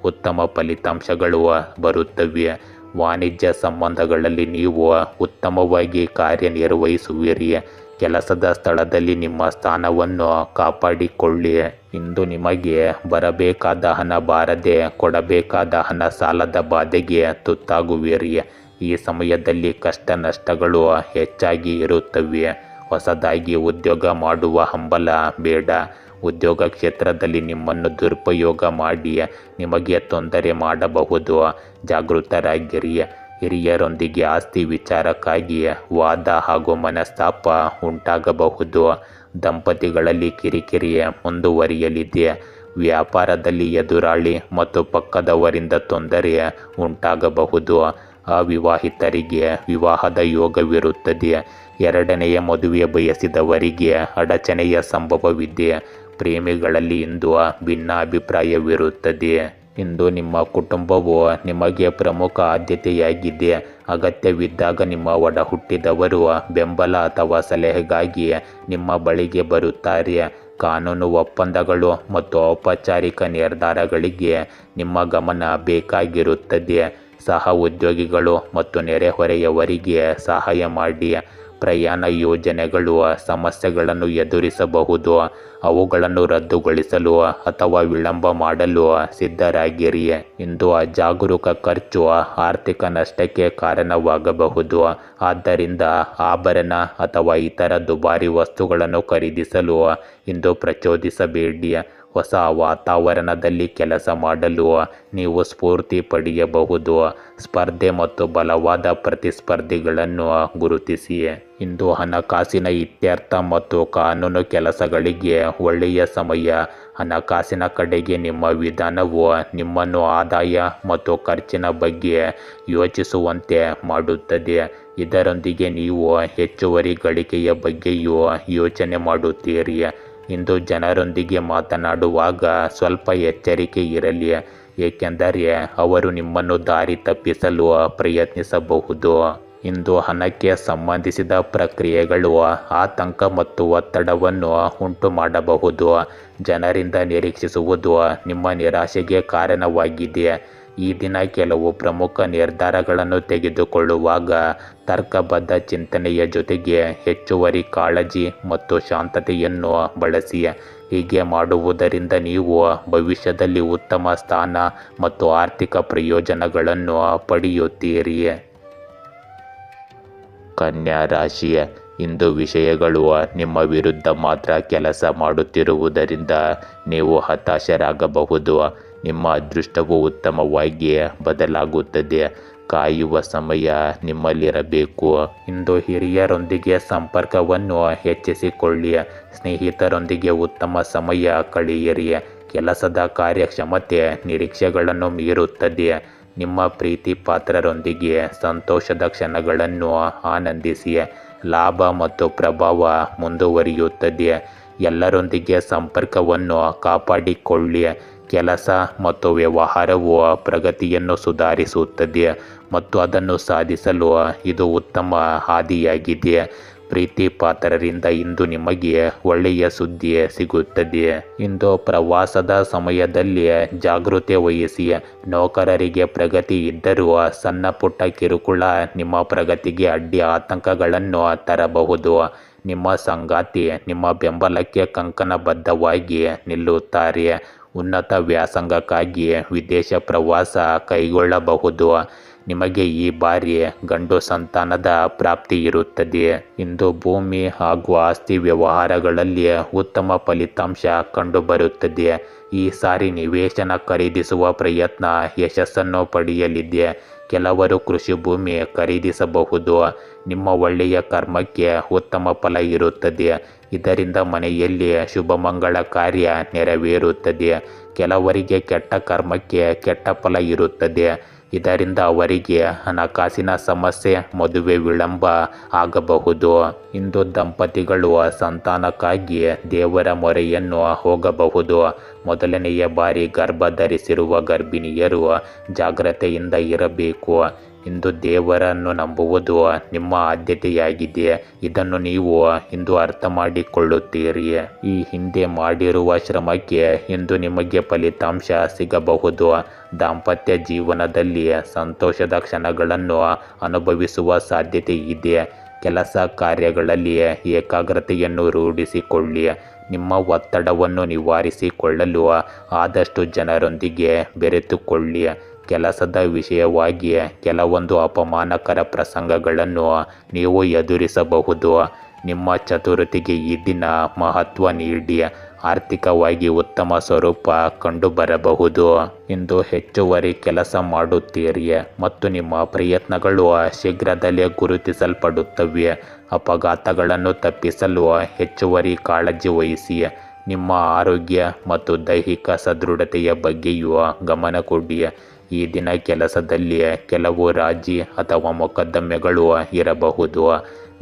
ಉತ್ತಮ ಫಲಿತಾಂಶಗಳು ಬರುತ್ತವೆ. ವಾಣಿಜ್ಯ ಸಂಬಂಧಗಳಲ್ಲಿ ನೀವು ಉತ್ತಮವಾಗಿ ಕಾರ್ಯನಿರ್ವಹಿಸುವಿರಿ. ಕೆಲಸದ ಸ್ಥಳದಲ್ಲಿ ನಿಮ್ಮ ಸ್ಥಾನವನ್ನು ಕಾಪಾಡಿಕೊಳ್ಳಿ. ಇಂದು ನಿಮಗೆ ಬರಬೇಕಾದ ಹಣ ಬಾರದೆ ಕೊಡಬೇಕಾದ ಹಣ ಸಾಲದ ಬಾಧೆಗೆ ತುತ್ತಾಗುವಿರಿ. ಈ ಸಮಯದಲ್ಲಿ ಕಷ್ಟ ನಷ್ಟಗಳು ಹೆಚ್ಚಾಗಿ ಇರುತ್ತವೆ. ಹೊಸದಾಗಿ ಉದ್ಯೋಗ ಮಾಡುವ ಹಂಬಲ ಬೇಡ. ಉದ್ಯೋಗ ಕ್ಷೇತ್ರದಲ್ಲಿ ನಿಮ್ಮನ್ನು ದುರುಪಯೋಗ ಮಾಡಿ ನಿಮಗೆ ತೊಂದರೆ ಮಾಡಬಹುದು. ಜಾಗೃತರಾಗಿರಿ. ಹಿರಿಯರೊಂದಿಗೆ ಆಸ್ತಿ ವಿಚಾರಕ್ಕಾಗಿ ವಾದ ಹಾಗೂ ಮನಸ್ತಾಪ ಉಂಟಾಗಬಹುದು. ದಂಪತಿಗಳಲ್ಲಿ ಕಿರಿಕಿರಿ ಮುಂದುವರಿಯಲಿದೆ. ವ್ಯಾಪಾರದಲ್ಲಿ ಎದುರಾಳಿ ಮತ್ತು ಪಕ್ಕದವರಿಂದ ತೊಂದರೆ ಉಂಟಾಗಬಹುದು. ಅವಿವಾಹಿತರಿಗೆ ವಿವಾಹದ ಯೋಗವಿರುತ್ತದೆ. ಎರಡನೆಯ ಮದುವೆ ಬಯಸಿದವರಿಗೆ ಅಡಚಣೆಯ ಸಂಭವವಿದೆ. ಪ್ರೇಮಿಗಳಲ್ಲಿ ಇಂದು ಭಿನ್ನಾಭಿಪ್ರಾಯವಿರುತ್ತದೆ. ಇಂದು ನಿಮ್ಮ ಕುಟುಂಬವು ನಿಮಗೆ ಪ್ರಮುಖ ಆದ್ಯತೆಯಾಗಿದೆ. ಅಗತ್ಯವಿದ್ದಾಗ ನಿಮ್ಮ ಒಡಹುಟ್ಟಿದವರು ಬೆಂಬಲ ಅಥವಾ ಸಲಹೆಗಾಗಿ ನಿಮ್ಮ ಬಳಿಗೆ ಬರುತ್ತಾರೆ. ಕಾನೂನು ಒಪ್ಪಂದಗಳು ಮತ್ತು ಔಪಚಾರಿಕ ನಿರ್ಧಾರಗಳಿಗೆ ನಿಮ್ಮ ಗಮನ ಬೇಕಾಗಿರುತ್ತದೆ. ಸಹ ಉದ್ಯೋಗಿಗಳು ಮತ್ತು ನೆರೆಹೊರೆಯವರಿಗೆ ಸಹಾಯ ಮಾಡಿ. ಪ್ರಯಾಣ ಯೋಜನೆಗಳು ಸಮಸ್ಯೆಗಳನ್ನು ಎದುರಿಸಬಹುದು. ಅವುಗಳನ್ನು ರದ್ದುಗೊಳಿಸಲು ಅಥವಾ ವಿಳಂಬ ಮಾಡಲು ಸಿದ್ಧರಾಗಿರಿ. ಇಂದು ಅಜಾಗರೂಕ ಖರ್ಚು ಆರ್ಥಿಕ ನಷ್ಟಕ್ಕೆ ಕಾರಣವಾಗಬಹುದು. ಆದ್ದರಿಂದ ಆಭರಣ ಅಥವಾ ಇತರ ದುಬಾರಿ ವಸ್ತುಗಳನ್ನು ಖರೀದಿಸಲು ಇಂದು ಪ್ರಚೋದಿಸಬೇಡಿ. ಹೊಸ ವಾತಾವರಣದಲ್ಲಿ ಕೆಲಸ ಮಾಡಲು ನೀವು ಸ್ಫೂರ್ತಿ ಪಡೆಯಬಹುದು. ಸ್ಪರ್ಧೆ ಮತ್ತು ಬಲವಾದ ಪ್ರತಿಸ್ಪರ್ಧಿಗಳನ್ನು ಗುರುತಿಸಿ. ಇಂದು ಹಣಕಾಸಿನ ಇತ್ಯರ್ಥ ಮತ್ತು ಕಾನೂನು ಕೆಲಸಗಳಿಗೆ ಒಳ್ಳೆಯ ಸಮಯ. ಹಣಕಾಸಿನ ಕಡೆಗೆ ನಿಮ್ಮ ವಿಧಾನವು ನಿಮ್ಮನ್ನು ಆದಾಯ ಮತ್ತು ಖರ್ಚಿನ ಬಗ್ಗೆ ಯೋಚಿಸುವಂತೆ ಮಾಡುತ್ತದೆ. ಇದರೊಂದಿಗೆ ನೀವು ಹೆಚ್ಚುವರಿ ಗಳಿಕೆಯ ಬಗ್ಗೆಯೂ ಯೋಚನೆ ಮಾಡುತ್ತೀರಿ. ಇಂದು ಜನರೊಂದಿಗೆ ಮಾತನಾಡುವಾಗ ಸ್ವಲ್ಪ ಎಚ್ಚರಿಕೆ ಇರಲಿ, ಏಕೆಂದರೆ ಅವರು ನಿಮ್ಮನ್ನು ದಾರಿ ತಪ್ಪಿಸಲು ಪ್ರಯತ್ನಿಸಬಹುದು. ಇಂದು ಹಣಕ್ಕೆ ಸಂಬಂಧಿಸಿದ ಪ್ರಕ್ರಿಯೆಗಳು ಆತಂಕ ಮತ್ತು ಒತ್ತಡವನ್ನು ಉಂಟು ಮಾಡಬಹುದು. ಜನರಿಂದ ನಿರೀಕ್ಷಿಸುವುದು ನಿಮ್ಮ ನಿರಾಶೆಗೆ ಕಾರಣವಾಗಿದೆ. ಈ ದಿನ ಕೆಲವು ಪ್ರಮುಖ ನಿರ್ಧಾರಗಳನ್ನು ತೆಗೆದುಕೊಳ್ಳುವಾಗ ತರ್ಕಬದ್ಧ ಚಿಂತನೆಯ ಜೊತೆಗೆ ಹೆಚ್ಚುವರಿ ಕಾಳಜಿ ಮತ್ತು ಶಾಂತತೆಯನ್ನು ಬಳಸಿ. ಹೀಗೆ ಮಾಡುವುದರಿಂದ ನೀವು ಭವಿಷ್ಯದಲ್ಲಿ ಉತ್ತಮ ಸ್ಥಾನ ಮತ್ತು ಆರ್ಥಿಕ ಪ್ರಯೋಜನಗಳನ್ನು ಪಡೆಯುತ್ತೀರಿ. ಕನ್ಯಾ ರಾಶಿ, ಇಂದು ವಿಷಯಗಳು ನಿಮ್ಮ ವಿರುದ್ಧ ಮಾತ್ರ ಕೆಲಸ ಮಾಡುತ್ತಿರುವುದರಿಂದ ನೀವು ಹತಾಶರಾಗಬಹುದು. ನಿಮ್ಮ ಅದೃಷ್ಟವು ಉತ್ತಮವಾಗಿ ಬದಲಾಗುತ್ತದೆ. ಕಾಯುವ ಸಮಯ ನಿಮ್ಮಲ್ಲಿರಬೇಕು. ಇಂದು ಹಿರಿಯರೊಂದಿಗೆ ಸಂಪರ್ಕವನ್ನು ಹೆಚ್ಚಿಸಿಕೊಳ್ಳಿ. ಸ್ನೇಹಿತರೊಂದಿಗೆ ಉತ್ತಮ ಸಮಯ ಕಳೆಯಿರಿ. ಕೆಲಸದ ಕಾರ್ಯಕ್ಷಮತೆ ನಿರೀಕ್ಷೆಗಳನ್ನು ಮೀರುತ್ತದೆ. ನಿಮ್ಮ ಪ್ರೀತಿ ಪಾತ್ರರೊಂದಿಗೆ ಸಂತೋಷದ ಕ್ಷಣಗಳನ್ನು ಆನಂದಿಸಿ. ಲಾಭ ಮತ್ತು ಪ್ರಭಾವ ಮುಂದುವರಿಯುತ್ತದೆ. ಎಲ್ಲರೊಂದಿಗೆ ಸಂಪರ್ಕವನ್ನು ಕಾಪಾಡಿಕೊಳ್ಳಿ. ಕೆಲಸ ಮತ್ತು ವ್ಯವಹಾರವು ಪ್ರಗತಿಯನ್ನು ಸುಧಾರಿಸುತ್ತದೆ ಮತ್ತು ಅದನ್ನು ಸಾಧಿಸಲು ಇದು ಉತ್ತಮ ಹಾದಿಯಾಗಿದೆ. ಪ್ರೀತಿ ಪಾತ್ರರಿಂದ ಇಂದು ನಿಮಗೆ ಒಳ್ಳೆಯ ಸುದ್ದಿ ಸಿಗುತ್ತದೆ. ಇಂದು ಪ್ರವಾಸದ ಸಮಯದಲ್ಲಿ ಜಾಗೃತಿ ವಹಿಸಿ. ನೌಕರರಿಗೆ ಪ್ರಗತಿ ಇದ್ದರೂ ಸಣ್ಣ ಪುಟ್ಟ ಕಿರುಕುಳ ನಿಮ್ಮ ಪ್ರಗತಿಗೆ ಅಡ್ಡಿ ಆತಂಕಗಳನ್ನು ತರಬಹುದು. ನಿಮ್ಮ ಸಂಗಾತಿ ನಿಮ್ಮ ಬೆಂಬಲಕ್ಕೆ ಕಂಕಣಬದ್ಧವಾಗಿ ನಿಲ್ಲುತ್ತಾರೆ. ಉನ್ನತ ವ್ಯಾಸಂಗಕ್ಕಾಗಿ ವಿದೇಶ ಪ್ರವಾಸ ಕೈಗೊಳ್ಳಬಹುದು. ನಿಮಗೆ ಈ ಬಾರಿ ಗಂಡು ಸಂತಾನದ ಪ್ರಾಪ್ತಿ ಇರುತ್ತದೆ. ಇಂದು ಭೂಮಿ ಹಾಗೂ ಆಸ್ತಿ ವ್ಯವಹಾರಗಳಲ್ಲಿ ಉತ್ತಮ ಫಲಿತಾಂಶ ಕಂಡುಬರುತ್ತದೆ. ಈ ಸಾರಿ ನಿವೇಶನ ಖರೀದಿಸುವ ಪ್ರಯತ್ನ ಯಶಸ್ಸನ್ನು ಪಡೆಯಲಿದೆ. ಕೆಲವರು ಕೃಷಿ ಭೂಮಿ ಖರೀದಿಸಬಹುದು. ನಿಮ್ಮ ಒಳ್ಳೆಯ ಕರ್ಮಕ್ಕೆ ಉತ್ತಮ ಫಲ ಇರುತ್ತದೆ. ಇದರಿಂದ ಮನೆಯಲ್ಲಿ ಶುಭಮಂಗಳ ಕಾರ್ಯ ನೆರವೇರುತ್ತದೆ. ಕೆಲವರಿಗೆ ಕೆಟ್ಟ ಕರ್ಮಕ್ಕೆ ಕೆಟ್ಟ ಫಲ ಇರುತ್ತದೆ. ಇದರಿಂದ ಅವರಿಗೆ ಹಣಕಾಸಿನ ಸಮಸ್ಯೆ, ಮದುವೆ ವಿಳಂಬ ಆಗಬಹುದು. ಇಂದು ದಂಪತಿಗಳು ಸಂತಾನಕ್ಕಾಗಿ ದೇವರ ಮೊರೆಯನ್ನು ಹೋಗಬಹುದು. ಮೊದಲನೆಯ ಬಾರಿ ಗರ್ಭ ಧರಿಸಿರುವ ಗರ್ಭಿಣಿಯರು ಜಾಗ್ರತೆಯಿಂದ ಇರಬೇಕು. ಇಂದು ದೇವರನ್ನು ನಂಬುವುದು ನಿಮ್ಮ ಆದ್ಯತೆಯಾಗಿದೆ. ಇದನ್ನು ನೀವು ಇಂದು ಅರ್ಥ ಮಾಡಿಕೊಳ್ಳುತ್ತೀರಿ. ಈ ಹಿಂದೆ ಮಾಡಿರುವ ಶ್ರಮಕ್ಕೆ ಇಂದು ನಿಮಗೆ ಫಲಿತಾಂಶ ಸಿಗಬಹುದು. ದಾಂಪತ್ಯ ಜೀವನದಲ್ಲಿ ಸಂತೋಷದ ಕ್ಷಣಗಳನ್ನು ಅನುಭವಿಸುವ ಸಾಧ್ಯತೆ ಇದೆ. ಕೆಲಸ ಕಾರ್ಯಗಳಲ್ಲಿ ಏಕಾಗ್ರತೆಯನ್ನು ರೂಢಿಸಿಕೊಳ್ಳಿ. ನಿಮ್ಮ ಒತ್ತಡವನ್ನು ನಿವಾರಿಸಿಕೊಳ್ಳಲು ಆದಷ್ಟು ಜನರೊಂದಿಗೆ ಬೆರೆತುಕೊಳ್ಳಿ. ಕೆಲಸದ ವಿಷಯವಾಗಿ ಕೆಲವೊಂದು ಅಪಮಾನಕರ ಪ್ರಸಂಗಗಳನ್ನು ನೀವು ಎದುರಿಸಬಹುದು. ನಿಮ್ಮ ಚತುರತೆಗೆ ಈ ದಿನ ಮಹತ್ವ ನೀಡಿ. ಆರ್ಥಿಕವಾಗಿ ಉತ್ತಮ ಸ್ವರೂಪ ಕಂಡುಬರಬಹುದು. ಇಂದು ಹೆಚ್ಚುವರಿ ಕೆಲಸ ಮಾಡುತ್ತೀರಿ ಮತ್ತು ನಿಮ್ಮ ಪ್ರಯತ್ನಗಳು ಶೀಘ್ರದಲ್ಲೇ ಗುರುತಿಸಲ್ಪಡುತ್ತವೆ. ಅಪಘಾತಗಳನ್ನು ತಪ್ಪಿಸಲು ಹೆಚ್ಚುವರಿ ಕಾಳಜಿ ವಹಿಸಿ. ನಿಮ್ಮ ಆರೋಗ್ಯ ಮತ್ತು ದೈಹಿಕ ಸದೃಢತೆಯ ಬಗ್ಗೆಯೂ ಗಮನ ಕೊಡಿ. ಈ ದಿನ ಕೆಲಸದಲ್ಲಿ ಕೆಲವು ರಾಜಿ ಅಥವಾ ಮೊಕದ್ದಮೆಗಳು ಇರಬಹುದು.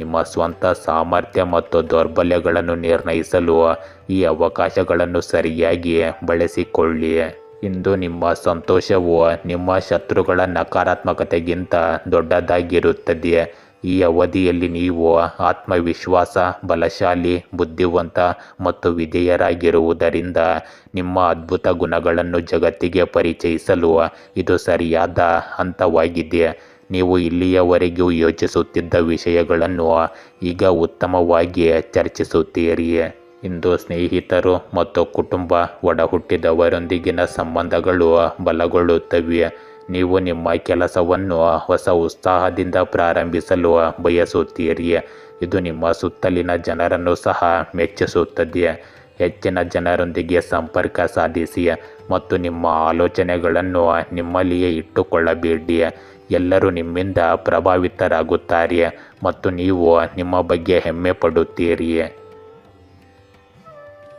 ನಿಮ್ಮ ಸ್ವಂತ ಸಾಮರ್ಥ್ಯ ಮತ್ತು ದೌರ್ಬಲ್ಯಗಳನ್ನು ನಿರ್ಣಯಿಸಲು ಈ ಅವಕಾಶಗಳನ್ನು ಸರಿಯಾಗಿ ಬಳಸಿಕೊಳ್ಳಿ. ಇಂದು ನಿಮ್ಮ ಸಂತೋಷವು ನಿಮ್ಮ ಶತ್ರುಗಳ ನಕಾರಾತ್ಮಕತೆಗಿಂತ ದೊಡ್ಡದಾಗಿರುತ್ತದೆ. ಈ ಅವಧಿಯಲ್ಲಿ ನೀವು ಆತ್ಮವಿಶ್ವಾಸ, ಬಲಶಾಲಿ, ಬುದ್ಧಿವಂತ ಮತ್ತು ವಿಧೇಯರಾಗಿರುವುದರಿಂದ ನಿಮ್ಮ ಅದ್ಭುತ ಗುಣಗಳನ್ನು ಜಗತ್ತಿಗೆ ಪರಿಚಯಿಸಲು ಇದು ಸರಿಯಾದ ಹಂತವಾಗಿದೆ. ನೀವು ಇಲ್ಲಿಯವರೆಗೂ ಯೋಚಿಸುತ್ತಿದ್ದ ವಿಷಯಗಳನ್ನು ಈಗ ಉತ್ತಮವಾಗಿ ಚರ್ಚಿಸುತ್ತೀರಿ. ಇಂದು ಸ್ನೇಹಿತರು ಮತ್ತು ಕುಟುಂಬ, ಒಡಹುಟ್ಟಿದವರೊಂದಿಗಿನ ಸಂಬಂಧಗಳು ಬಲಗೊಳ್ಳುತ್ತವೆ. ನೀವು ನಿಮ್ಮ ಕೆಲಸವನ್ನು ಹೊಸ ಉತ್ಸಾಹದಿಂದ ಪ್ರಾರಂಭಿಸಲು ಬಯಸುತ್ತೀರಿ. ಇದು ನಿಮ್ಮ ಸುತ್ತಲಿನ ಜನರನ್ನು ಸಹ ಮೆಚ್ಚಿಸುತ್ತದೆ. ಹೆಚ್ಚಿನ ಜನರೊಂದಿಗೆ ಸಂಪರ್ಕ ಸಾಧಿಸಿ ಮತ್ತು ನಿಮ್ಮ ಆಲೋಚನೆಗಳನ್ನು ನಿಮ್ಮಲ್ಲಿಯೇ ಇಟ್ಟುಕೊಳ್ಳಬೇಡಿ. ಎಲ್ಲರೂ ನಿಮ್ಮಿಂದ ಪ್ರಭಾವಿತರಾಗುತ್ತಾರೆ ಮತ್ತು ನೀವು ನಿಮ್ಮ ಬಗ್ಗೆ ಹೆಮ್ಮೆ ಪಡುತ್ತೀರಿ.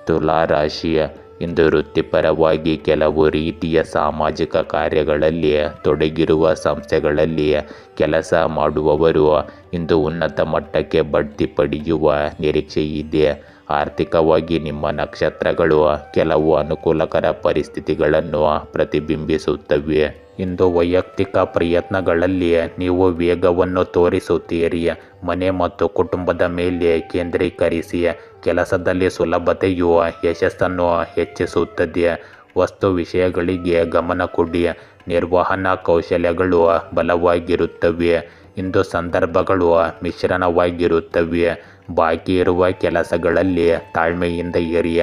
ತುಲಾ ರಾಶಿ, ಇಂದು ವೃತ್ತಿಪರವಾಗಿ ಕೆಲವು ರೀತಿಯ ಸಾಮಾಜಿಕ ಕಾರ್ಯಗಳಲ್ಲಿ ತೊಡಗಿರುವ ಸಂಸ್ಥೆಗಳಲ್ಲಿ ಕೆಲಸ ಮಾಡುವವರು ಇಂದು ಉನ್ನತ ಮಟ್ಟಕ್ಕೆ ಬಡ್ತಿ ಪಡೆಯುವ ನಿರೀಕ್ಷೆ ಇದೆ. ಆರ್ಥಿಕವಾಗಿ ನಿಮ್ಮ ನಕ್ಷತ್ರಗಳು ಕೆಲವು ಅನುಕೂಲಕರ ಪರಿಸ್ಥಿತಿಗಳನ್ನು ಪ್ರತಿಬಿಂಬಿಸುತ್ತವೆ. ಇಂದು ವೈಯಕ್ತಿಕ ಪ್ರಯತ್ನಗಳಲ್ಲಿ ನೀವು ವೇಗವನ್ನು ತೋರಿಸುತ್ತೀರಿ. ಮನೆ ಮತ್ತು ಕುಟುಂಬದ ಮೇಲೆ ಕೇಂದ್ರೀಕರಿಸಿ. ಕೆಲಸದಲ್ಲಿ ಸುಲಭತೆಯು ಯಶಸ್ಸನ್ನು ಹೆಚ್ಚಿಸುತ್ತದೆ. ವಸ್ತು ವಿಷಯಗಳಿಗೆ ಗಮನ ಕೊಡಿ. ನಿರ್ವಹಣಾ ಕೌಶಲ್ಯಗಳು ಬಲವಾಗಿರುತ್ತವೆ. ಇಂದು ಸಂದರ್ಭಗಳು ಮಿಶ್ರಣವಾಗಿರುತ್ತವೆ. ಬಾಕಿ ಇರುವ ಕೆಲಸಗಳಲ್ಲಿ ತಾಳ್ಮೆಯಿಂದ ಇರಿ.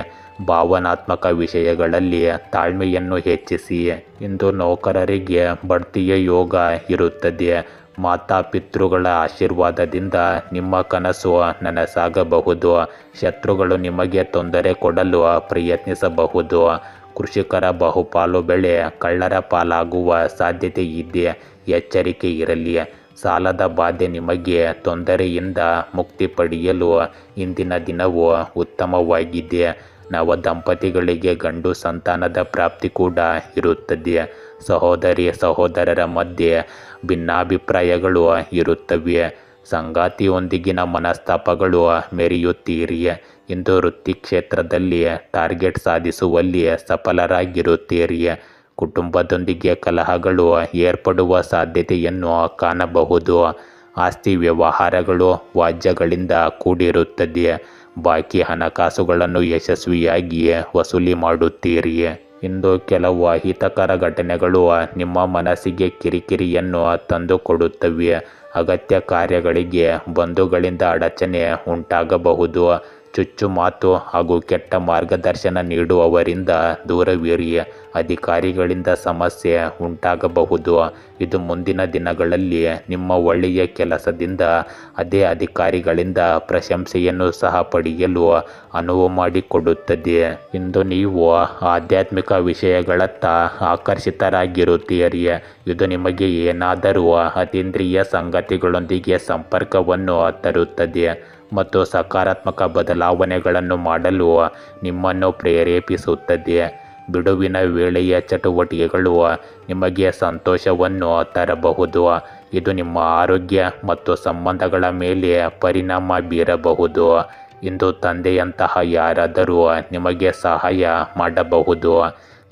ಭಾವನಾತ್ಮಕ ವಿಷಯಗಳಲ್ಲಿ ತಾಳ್ಮೆಯನ್ನು ಹೆಚ್ಚಿಸಿ. ಇಂದು ನೌಕರರಿಗೆ ಬಡ್ತಿಯ ಯೋಗ ಇರುತ್ತದೆ. ಮಾತಾಪಿತೃಗಳ ಆಶೀರ್ವಾದದಿಂದ ನಿಮ್ಮ ಕನಸು ನನಸಾಗಬಹುದು. ಶತ್ರುಗಳು ನಿಮಗೆ ತೊಂದರೆ ಕೊಡಲು ಪ್ರಯತ್ನಿಸಬಹುದು. ಕೃಷಿಕರ ಬಹುಪಾಲು ಬೆಳೆ ಕಳ್ಳರ ಪಾಲಾಗುವ ಸಾಧ್ಯತೆ ಇದೆ. ಎಚ್ಚರಿಕೆ ಇರಲಿ. ಸಾಲದ ಬಾಧೆ ನಿಮಗೆ ತೊಂದರೆಯಿಂದ ಮುಕ್ತಿ ಪಡೆಯಲು ಇಂದಿನ ದಿನವು ಉತ್ತಮವಾಗಿದೆ. ನವ ದಂಪತಿಗಳಿಗೆ ಗಂಡು ಸಂತಾನದ ಪ್ರಾಪ್ತಿ ಕೂಡ ಇರುತ್ತದೆ. ಸಹೋದರರ ಮಧ್ಯೆ ಭಿನ್ನಾಭಿಪ್ರಾಯಗಳು ಇರುತ್ತವೆ. ಸಂಗಾತಿಯೊಂದಿಗಿನ ಮನಸ್ತಾಪಗಳು ಮೆರೆಯುತ್ತೀರಿ. ಇಂದು ವೃತ್ತಿ ಕ್ಷೇತ್ರದಲ್ಲಿ ಟಾರ್ಗೆಟ್ ಸಾಧಿಸುವಲ್ಲಿ ಸಫಲರಾಗಿರುತ್ತೀರಿ. ಕುಟುಂಬದೊಂದಿಗೆ ಕಲಹಗಳು ಏರ್ಪಡುವ ಸಾಧ್ಯತೆಯನ್ನು ಕಾಣಬಹುದು. ಆಸ್ತಿ ವ್ಯವಹಾರಗಳು ವ್ಯಾಜ್ಯಗಳಿಂದ ಕೂಡಿರುತ್ತದೆ. ಬಾಕಿ ಹಣಕಾಸುಗಳನ್ನು ಯಶಸ್ವಿಯಾಗಿ ವಸೂಲಿ ಮಾಡುತ್ತೀರಿ. ಇಂದು ಕೆಲವು ಅಹಿತಕರ ಘಟನೆಗಳು ನಿಮ್ಮ ಮನಸ್ಸಿಗೆ ಕಿರಿಕಿರಿಯನ್ನು ತಂದುಕೊಡುತ್ತವೆ. ಅಗತ್ಯ ಕಾರ್ಯಗಳಿಗೆ ಬಂಧುಗಳಿಂದ ಅಡಚಣೆ ಉಂಟಾಗಬಹುದು. ಚುಚ್ಚು ಮಾತು ಹಾಗೂ ಕೆಟ್ಟ ಮಾರ್ಗದರ್ಶನ ನೀಡುವವರಿಂದ ದೂರವಿರಿ. ಅಧಿಕಾರಿಗಳಿಂದ ಸಮಸ್ಯೆ ಉಂಟಾಗಬಹುದು. ಇದು ಮುಂದಿನ ದಿನಗಳಲ್ಲಿ ನಿಮ್ಮ ಒಳ್ಳೆಯ ಕೆಲಸದಿಂದ ಅದೇ ಅಧಿಕಾರಿಗಳಿಂದ ಪ್ರಶಂಸೆಯನ್ನು ಸಹ ಪಡೆಯಲು ಅನುವು ಮಾಡಿಕೊಡುತ್ತದೆ. ಇಂದು ನೀವು ಆಧ್ಯಾತ್ಮಿಕ ವಿಷಯಗಳತ್ತ ಆಕರ್ಷಿತರಾಗಿರುತ್ತೀರಿ. ಇದು ನಿಮಗೆ ಏನಾದರೂ ಅತೀಂದ್ರಿಯ ಸಂಗತಿಗಳೊಂದಿಗೆ ಸಂಪರ್ಕವನ್ನು ತರುತ್ತದೆ ಮತ್ತು ಸಕಾರಾತ್ಮಕ ಬದಲಾವಣೆಗಳನ್ನು ಮಾಡಲು ನಿಮ್ಮನ್ನು ಪ್ರೇರೇಪಿಸುತ್ತದೆ. ಬಿಡುವಿನ ವೇಳೆಯ ಚಟುವಟಿಕೆಗಳು ನಿಮಗೆ ಸಂತೋಷವನ್ನು ತರಬಹುದು. ಇದು ನಿಮ್ಮ ಆರೋಗ್ಯ ಮತ್ತು ಸಂಬಂಧಗಳ ಮೇಲೆ ಪರಿಣಾಮ ಬೀರಬಹುದು. ಇಂದು ತಂದೆಯಂತಹ ಯಾರಾದರೂ ನಿಮಗೆ ಸಹಾಯ ಮಾಡಬಹುದು.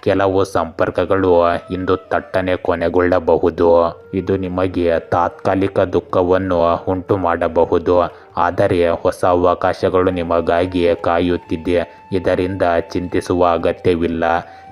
ಕೆಲವು ಸಂಪರ್ಕಗಳು ಇಂದು ತಟ್ಟನೆ ಕೊನೆಗೊಳ್ಳಬಹುದು. ಇದು ನಿಮಗೆ ತಾತ್ಕಾಲಿಕ ದುಃಖವನ್ನು ಉಂಟು ಮಾಡಬಹುದು, ಆದರೆ ಹೊಸ ಅವಕಾಶಗಳು ನಿಮಗಾಗಿ ಕಾಯುತ್ತಿದೆ. ಇದರಿಂದ ಚಿಂತಿಸುವ ಅಗತ್ಯವಿಲ್ಲ.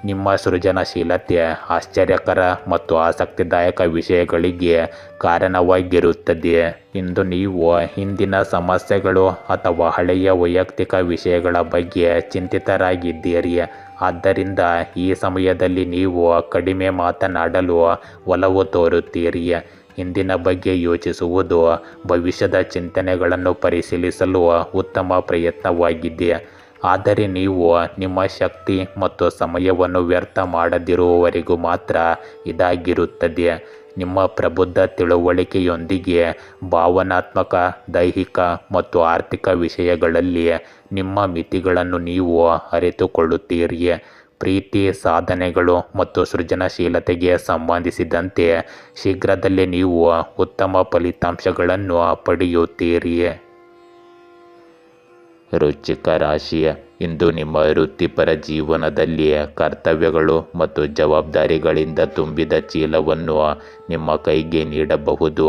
ನಿಮ್ಮ ಸೃಜನಶೀಲತೆ ಆಶ್ಚರ್ಯಕರ ಮತ್ತು ಆಸಕ್ತಿದಾಯಕ ವಿಷಯಗಳಿಗೆ ಕಾರಣವಾಗಿರುತ್ತದೆ. ಇಂದು ನೀವು ಹಿಂದಿನ ಸಮಸ್ಯೆಗಳು ಅಥವಾ ಹಳೆಯ ವೈಯಕ್ತಿಕ ವಿಷಯಗಳ ಬಗ್ಗೆ ಚಿಂತಿತರಾಗಿದ್ದೀರಿ. ಆದ್ದರಿಂದ ಈ ಸಮಯದಲ್ಲಿ ನೀವು ಕಡಿಮೆ ಮಾತನಾಡಲು ಒಲವು ತೋರುತ್ತೀರಿ. ಹಿಂದಿನ ಬಗ್ಗೆ ಯೋಚಿಸುವುದು ಭವಿಷ್ಯದ ಚಿಂತನೆಗಳನ್ನು ಪರಿಶೀಲಿಸಲು ಉತ್ತಮ ಪ್ರಯತ್ನವಾಗಿದೆ. ಆದರೆ ನೀವು ನಿಮ್ಮ ಶಕ್ತಿ ಮತ್ತು ಸಮಯವನ್ನು ವ್ಯರ್ಥ ಮಾಡದಿರುವವರೆಗೂ ಮಾತ್ರ ಇದಾಗಿರುತ್ತದೆ. ನಿಮ್ಮ ಪ್ರಬುದ್ಧ ತಿಳುವಳಿಕೆಯೊಂದಿಗೆ ಭಾವನಾತ್ಮಕ, ದೈಹಿಕ ಮತ್ತು ಆರ್ಥಿಕ ವಿಷಯಗಳಲ್ಲಿ ನಿಮ್ಮ ಮಿತಿಗಳನ್ನು ನೀವು ಅರಿತುಕೊಳ್ಳುತ್ತೀರಿ. ಪ್ರೀತಿ, ಸಾಧನೆಗಳು ಮತ್ತು ಸೃಜನಶೀಲತೆಗೆ ಸಂಬಂಧಿಸಿದಂತೆ ಶೀಘ್ರದಲ್ಲೇ ನೀವು ಉತ್ತಮ ಫಲಿತಾಂಶಗಳನ್ನು ಪಡೆಯುತ್ತೀರಿ. ವೃಶ್ಚಿಕ ರಾಶಿ. ಇಂದು ನಿಮ್ಮ ವೃತ್ತಿಪರ ಜೀವನದಲ್ಲಿ ಕರ್ತವ್ಯಗಳು ಮತ್ತು ಜವಾಬ್ದಾರಿಗಳಿಂದ ತುಂಬಿದ ಚೀಲವನ್ನು ನಿಮ್ಮ ಕೈಗೆ ನೀಡಬಹುದು.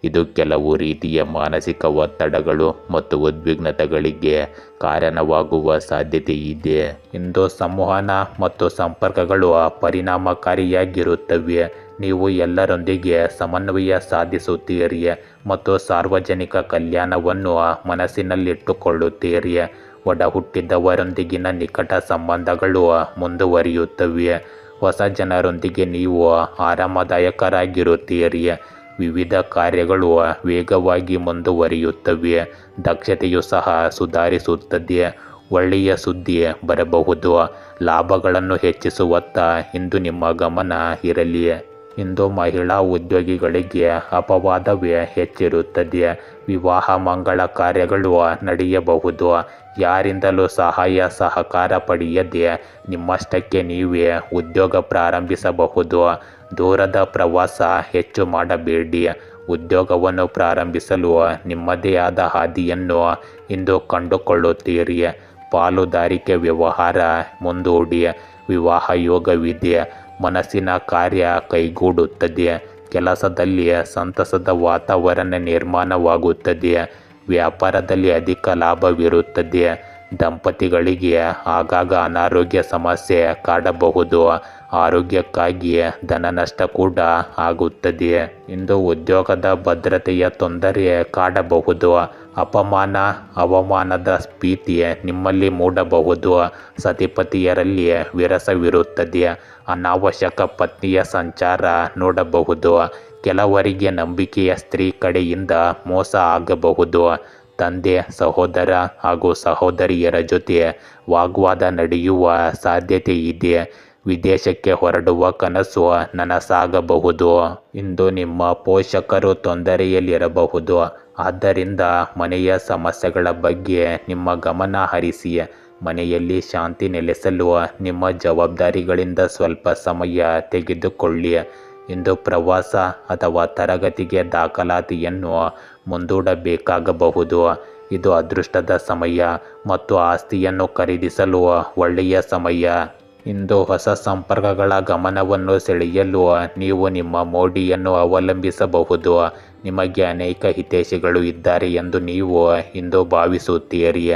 ಇದು ಕೆಲವು ರೀತಿಯ ಮಾನಸಿಕ ಒತ್ತಡಗಳು ಮತ್ತು ಉದ್ವಿಗ್ನತೆಗಳಿಗೆ ಕಾರಣವಾಗುವ ಸಾಧ್ಯತೆ ಇದೆ. ಇಂದು ಸಂವಹನ ಮತ್ತು ಸಂಪರ್ಕಗಳು ಪರಿಣಾಮಕಾರಿಯಾಗಿರುತ್ತವೆ. ನೀವು ಎಲ್ಲರೊಂದಿಗೆ ಸಮನ್ವಯ ಸಾಧಿಸುತ್ತೀರಿ ಮತ್ತು ಸಾರ್ವಜನಿಕ ಕಲ್ಯಾಣವನ್ನು ಮನಸ್ಸಿನಲ್ಲಿಟ್ಟುಕೊಳ್ಳುತ್ತೀರಿ. ಒಡಹುಟ್ಟಿದವರೊಂದಿಗಿನ ನಿಕಟ ಸಂಬಂಧಗಳು ಮುಂದುವರಿಯುತ್ತವೆ. ಹೊಸ ಜನರೊಂದಿಗೆ ನೀವು ಆರಾಮದಾಯಕರಾಗಿರುತ್ತೀರಿ. ವಿವಿಧ ಕಾರ್ಯಗಳು ವೇಗವಾಗಿ ಮುಂದುವರಿಯುತ್ತವೆ. ದಕ್ಷತೆಯು ಸಹ ಸುಧಾರಿಸುತ್ತದೆ. ಒಳ್ಳೆಯ ಸುದ್ದಿ ಬರಬಹುದು. ಲಾಭಗಳನ್ನು ಹೆಚ್ಚಿಸುವತ್ತ ಇಂದು ನಿಮ್ಮ ಗಮನ ಇರಲಿ. ಇಂದು ಮಹಿಳಾ ಉದ್ಯೋಗಿಗಳಿಗೆ ಅಪವಾದವೇ ಹೆಚ್ಚಿರುತ್ತದೆ. ವಿವಾಹ ಮಂಗಳ ಕಾರ್ಯಗಳು ನಡೆಯಬಹುದು. ಯಾರಿಂದಲೂ ಸಹಾಯ ಸಹಕಾರ ಪಡೆಯದೆ ನಿಮ್ಮಷ್ಟಕ್ಕೆ ನೀವೇ ಉದ್ಯೋಗ ಪ್ರಾರಂಭಿಸಬಹುದು. ದೂರದ ಪ್ರವಾಸ ಹೆಚ್ಚು ಮಾಡಬೇಡಿ. ಉದ್ಯೋಗವನ್ನು ಪ್ರಾರಂಭಿಸಲು ನಿಮ್ಮದೇ ಆದ ಹಾದಿಯನ್ನು ಇಂದು ಕಂಡುಕೊಳ್ಳುತ್ತೀರಿ. ಪಾಲುದಾರಿಕೆ ವ್ಯವಹಾರ ಮುಂದೂಡಿ. ವಿವಾಹ ಯೋಗವಿದೆ. ಮನಸ್ಸಿನ ಕಾರ್ಯ ಕೈಗೂಡುತ್ತದೆ. ಕೆಲಸದಲ್ಲಿ ಸಂತಸದ ವಾತಾವರಣ ನಿರ್ಮಾಣವಾಗುತ್ತದೆ. ವ್ಯಾಪಾರದಲ್ಲಿ ಅಧಿಕ ಲಾಭವಿರುತ್ತದೆ. ದಂಪತಿಗಳಿಗೆ ಆಗಾಗ ಅನಾರೋಗ್ಯ ಸಮಸ್ಯೆ ಕಾಡಬಹುದು. ಆರೋಗ್ಯಕ್ಕಾಗಿ ಧನನಷ್ಟ ಕೂಡ ಆಗುತ್ತದೆ. ಇಂದು ಉದ್ಯೋಗದ ಭದ್ರತೆಯ ತೊಂದರೆ ಕಾಡಬಹುದು. ಅಪಮಾನ, ಅವಮಾನದ ಭೀತಿ ನಿಮ್ಮಲ್ಲಿ ಮೂಡಬಹುದು. ಸತಿಪತಿಯರಲ್ಲಿ ವಿರಸವಿರುತ್ತದೆ. ಅನಾವಶ್ಯಕ ಪತ್ನಿಯ ಸಂಚಾರ ನೋಡಬಹುದು. ಕೆಲವರಿಗೆ ನಂಬಿಕೆಯ ಸ್ತ್ರೀ ಕಡೆಯಿಂದ ಮೋಸ ಆಗಬಹುದು. ತಂದೆ, ಸಹೋದರ ಹಾಗೂ ಸಹೋದರಿಯರ ಜೊತೆ ವಾಗ್ವಾದ ನಡೆಯುವ ಸಾಧ್ಯತೆ ಇದೆ. ವಿದೇಶಕ್ಕೆ ಹೊರಡುವ ಕನಸು ನನಸಾಗಬಹುದು. ಇಂದು ನಿಮ್ಮ ಪೋಷಕರು ತೊಂದರೆಯಲ್ಲಿರಬಹುದು. ಆದ್ದರಿಂದ ಮನೆಯ ಸಮಸ್ಯೆಗಳ ಬಗ್ಗೆ ನಿಮ್ಮ ಗಮನ ಹರಿಸಿ. ಮನೆಯಲ್ಲಿ ಶಾಂತಿ ನೆಲೆಸಲು ನಿಮ್ಮ ಜವಾಬ್ದಾರಿಗಳಿಂದ ಸ್ವಲ್ಪ ಸಮಯ ತೆಗೆದುಕೊಳ್ಳಿ. ಇಂದು ಪ್ರವಾಸ ಅಥವಾ ತರಗತಿಗೆ ದಾಖಲಾತಿಯನ್ನು ಮುಂದೂಡಬೇಕಾಗಬಹುದು. ಇದು ಅದೃಷ್ಟದ ಸಮಯ ಮತ್ತು ಆಸ್ತಿಯನ್ನು ಖರೀದಿಸಲು ಒಳ್ಳೆಯ ಸಮಯ. ಇಂದು ಹೊಸ ಸಂಪರ್ಕಗಳ ಗಮನವನ್ನು ಸೆಳೆಯಲು ನೀವು ನಿಮ್ಮ ಮೋಡಿಯನ್ನು ಅವಲಂಬಿಸಬಹುದು. ನಿಮಗೆ ಅನೇಕ ಹಿತೈಷಿಗಳು ಇದ್ದಾರೆ ಎಂದು ನೀವು ಇಂದು ಭಾವಿಸುತ್ತೀರಿ.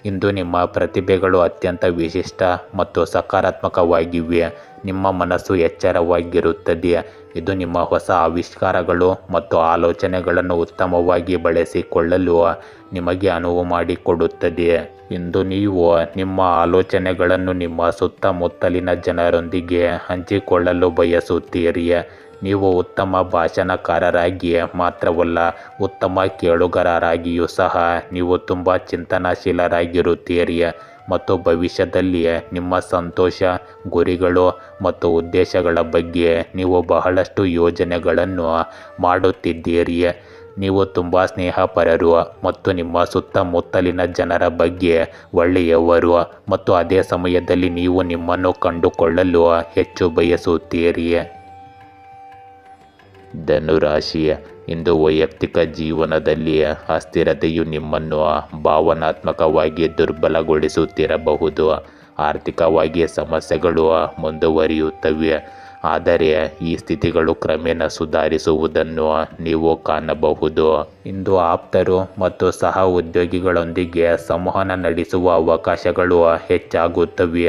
ಇಂದು ನಿಮ್ಮ ಪ್ರತಿಭೆಗಳು ಅತ್ಯಂತ ವಿಶಿಷ್ಟ ಮತ್ತು ಸಕಾರಾತ್ಮಕವಾಗಿವೆ. ನಿಮ್ಮ ಮನಸ್ಸು ಎಚ್ಚರವಾಗಿರುತ್ತದೆ. ಇದು ನಿಮ್ಮ ಹೊಸ ಆವಿಷ್ಕಾರಗಳು ಮತ್ತು ಆಲೋಚನೆಗಳನ್ನು ಉತ್ತಮವಾಗಿ ಬಳಸಿಕೊಳ್ಳಲು ನಿಮಗೆ ಅನುವು ಮಾಡಿಕೊಡುತ್ತದೆ. ಇಂದು ನೀವು ನಿಮ್ಮ ಆಲೋಚನೆಗಳನ್ನು ನಿಮ್ಮ ಸುತ್ತಮುತ್ತಲಿನ ಜನರೊಂದಿಗೆ ಹಂಚಿಕೊಳ್ಳಲು ಬಯಸುತ್ತೀರಿ. ನೀವು ಉತ್ತಮ ಭಾಷಣಕಾರರಾಗಿ ಮಾತ್ರವಲ್ಲ, ಉತ್ತಮ ಕೇಳುಗರಾಗಿಯೂ ಸಹ ನೀವು ತುಂಬ ಚಿಂತನಶೀಲರಾಗಿರುತ್ತೀರಿ ಮತ್ತು ಭವಿಷ್ಯದಲ್ಲಿ ನಿಮ್ಮ ಸಂತೋಷ, ಗುರಿಗಳು ಮತ್ತು ಉದ್ದೇಶಗಳ ಬಗ್ಗೆ ನೀವು ಬಹಳಷ್ಟು ಯೋಜನೆಗಳನ್ನು ಮಾಡುತ್ತಿದ್ದೀರಿ. ನೀವು ತುಂಬ ಸ್ನೇಹಪರರು ಮತ್ತು ನಿಮ್ಮ ಸುತ್ತಮುತ್ತಲಿನ ಜನರ ಬಗ್ಗೆ ಒಳ್ಳೆಯವರು ಮತ್ತು ಅದೇ ಸಮಯದಲ್ಲಿ ನೀವು ನಿಮ್ಮನ್ನು ಕಂಡುಕೊಳ್ಳಲು ಹೆಚ್ಚು ಬಯಸುತ್ತೀರಿ. ಧನುರಾಶಿ, ಇಂದು ವೈಯಕ್ತಿಕ ಜೀವನದಲ್ಲಿ ಅಸ್ಥಿರತೆಯು ನಿಮ್ಮನ್ನು ಭಾವನಾತ್ಮಕವಾಗಿ ದುರ್ಬಲಗೊಳಿಸುತ್ತಿರಬಹುದು. ಆರ್ಥಿಕವಾಗಿ ಸಮಸ್ಯೆಗಳು ಮುಂದುವರಿಯುತ್ತವೆ, ಆದರೆ ಈ ಸ್ಥಿತಿಗಳು ಕ್ರಮೇಣ ಸುಧಾರಿಸುವುದನ್ನು ನೀವು ಕಾಣಬಹುದು. ಇಂದು ಆಪ್ತರು ಮತ್ತು ಸಹ ಉದ್ಯೋಗಿಗಳೊಂದಿಗೆ ಸಂವಹನ ನಡೆಸುವ ಅವಕಾಶಗಳು ಹೆಚ್ಚಾಗುತ್ತವೆ.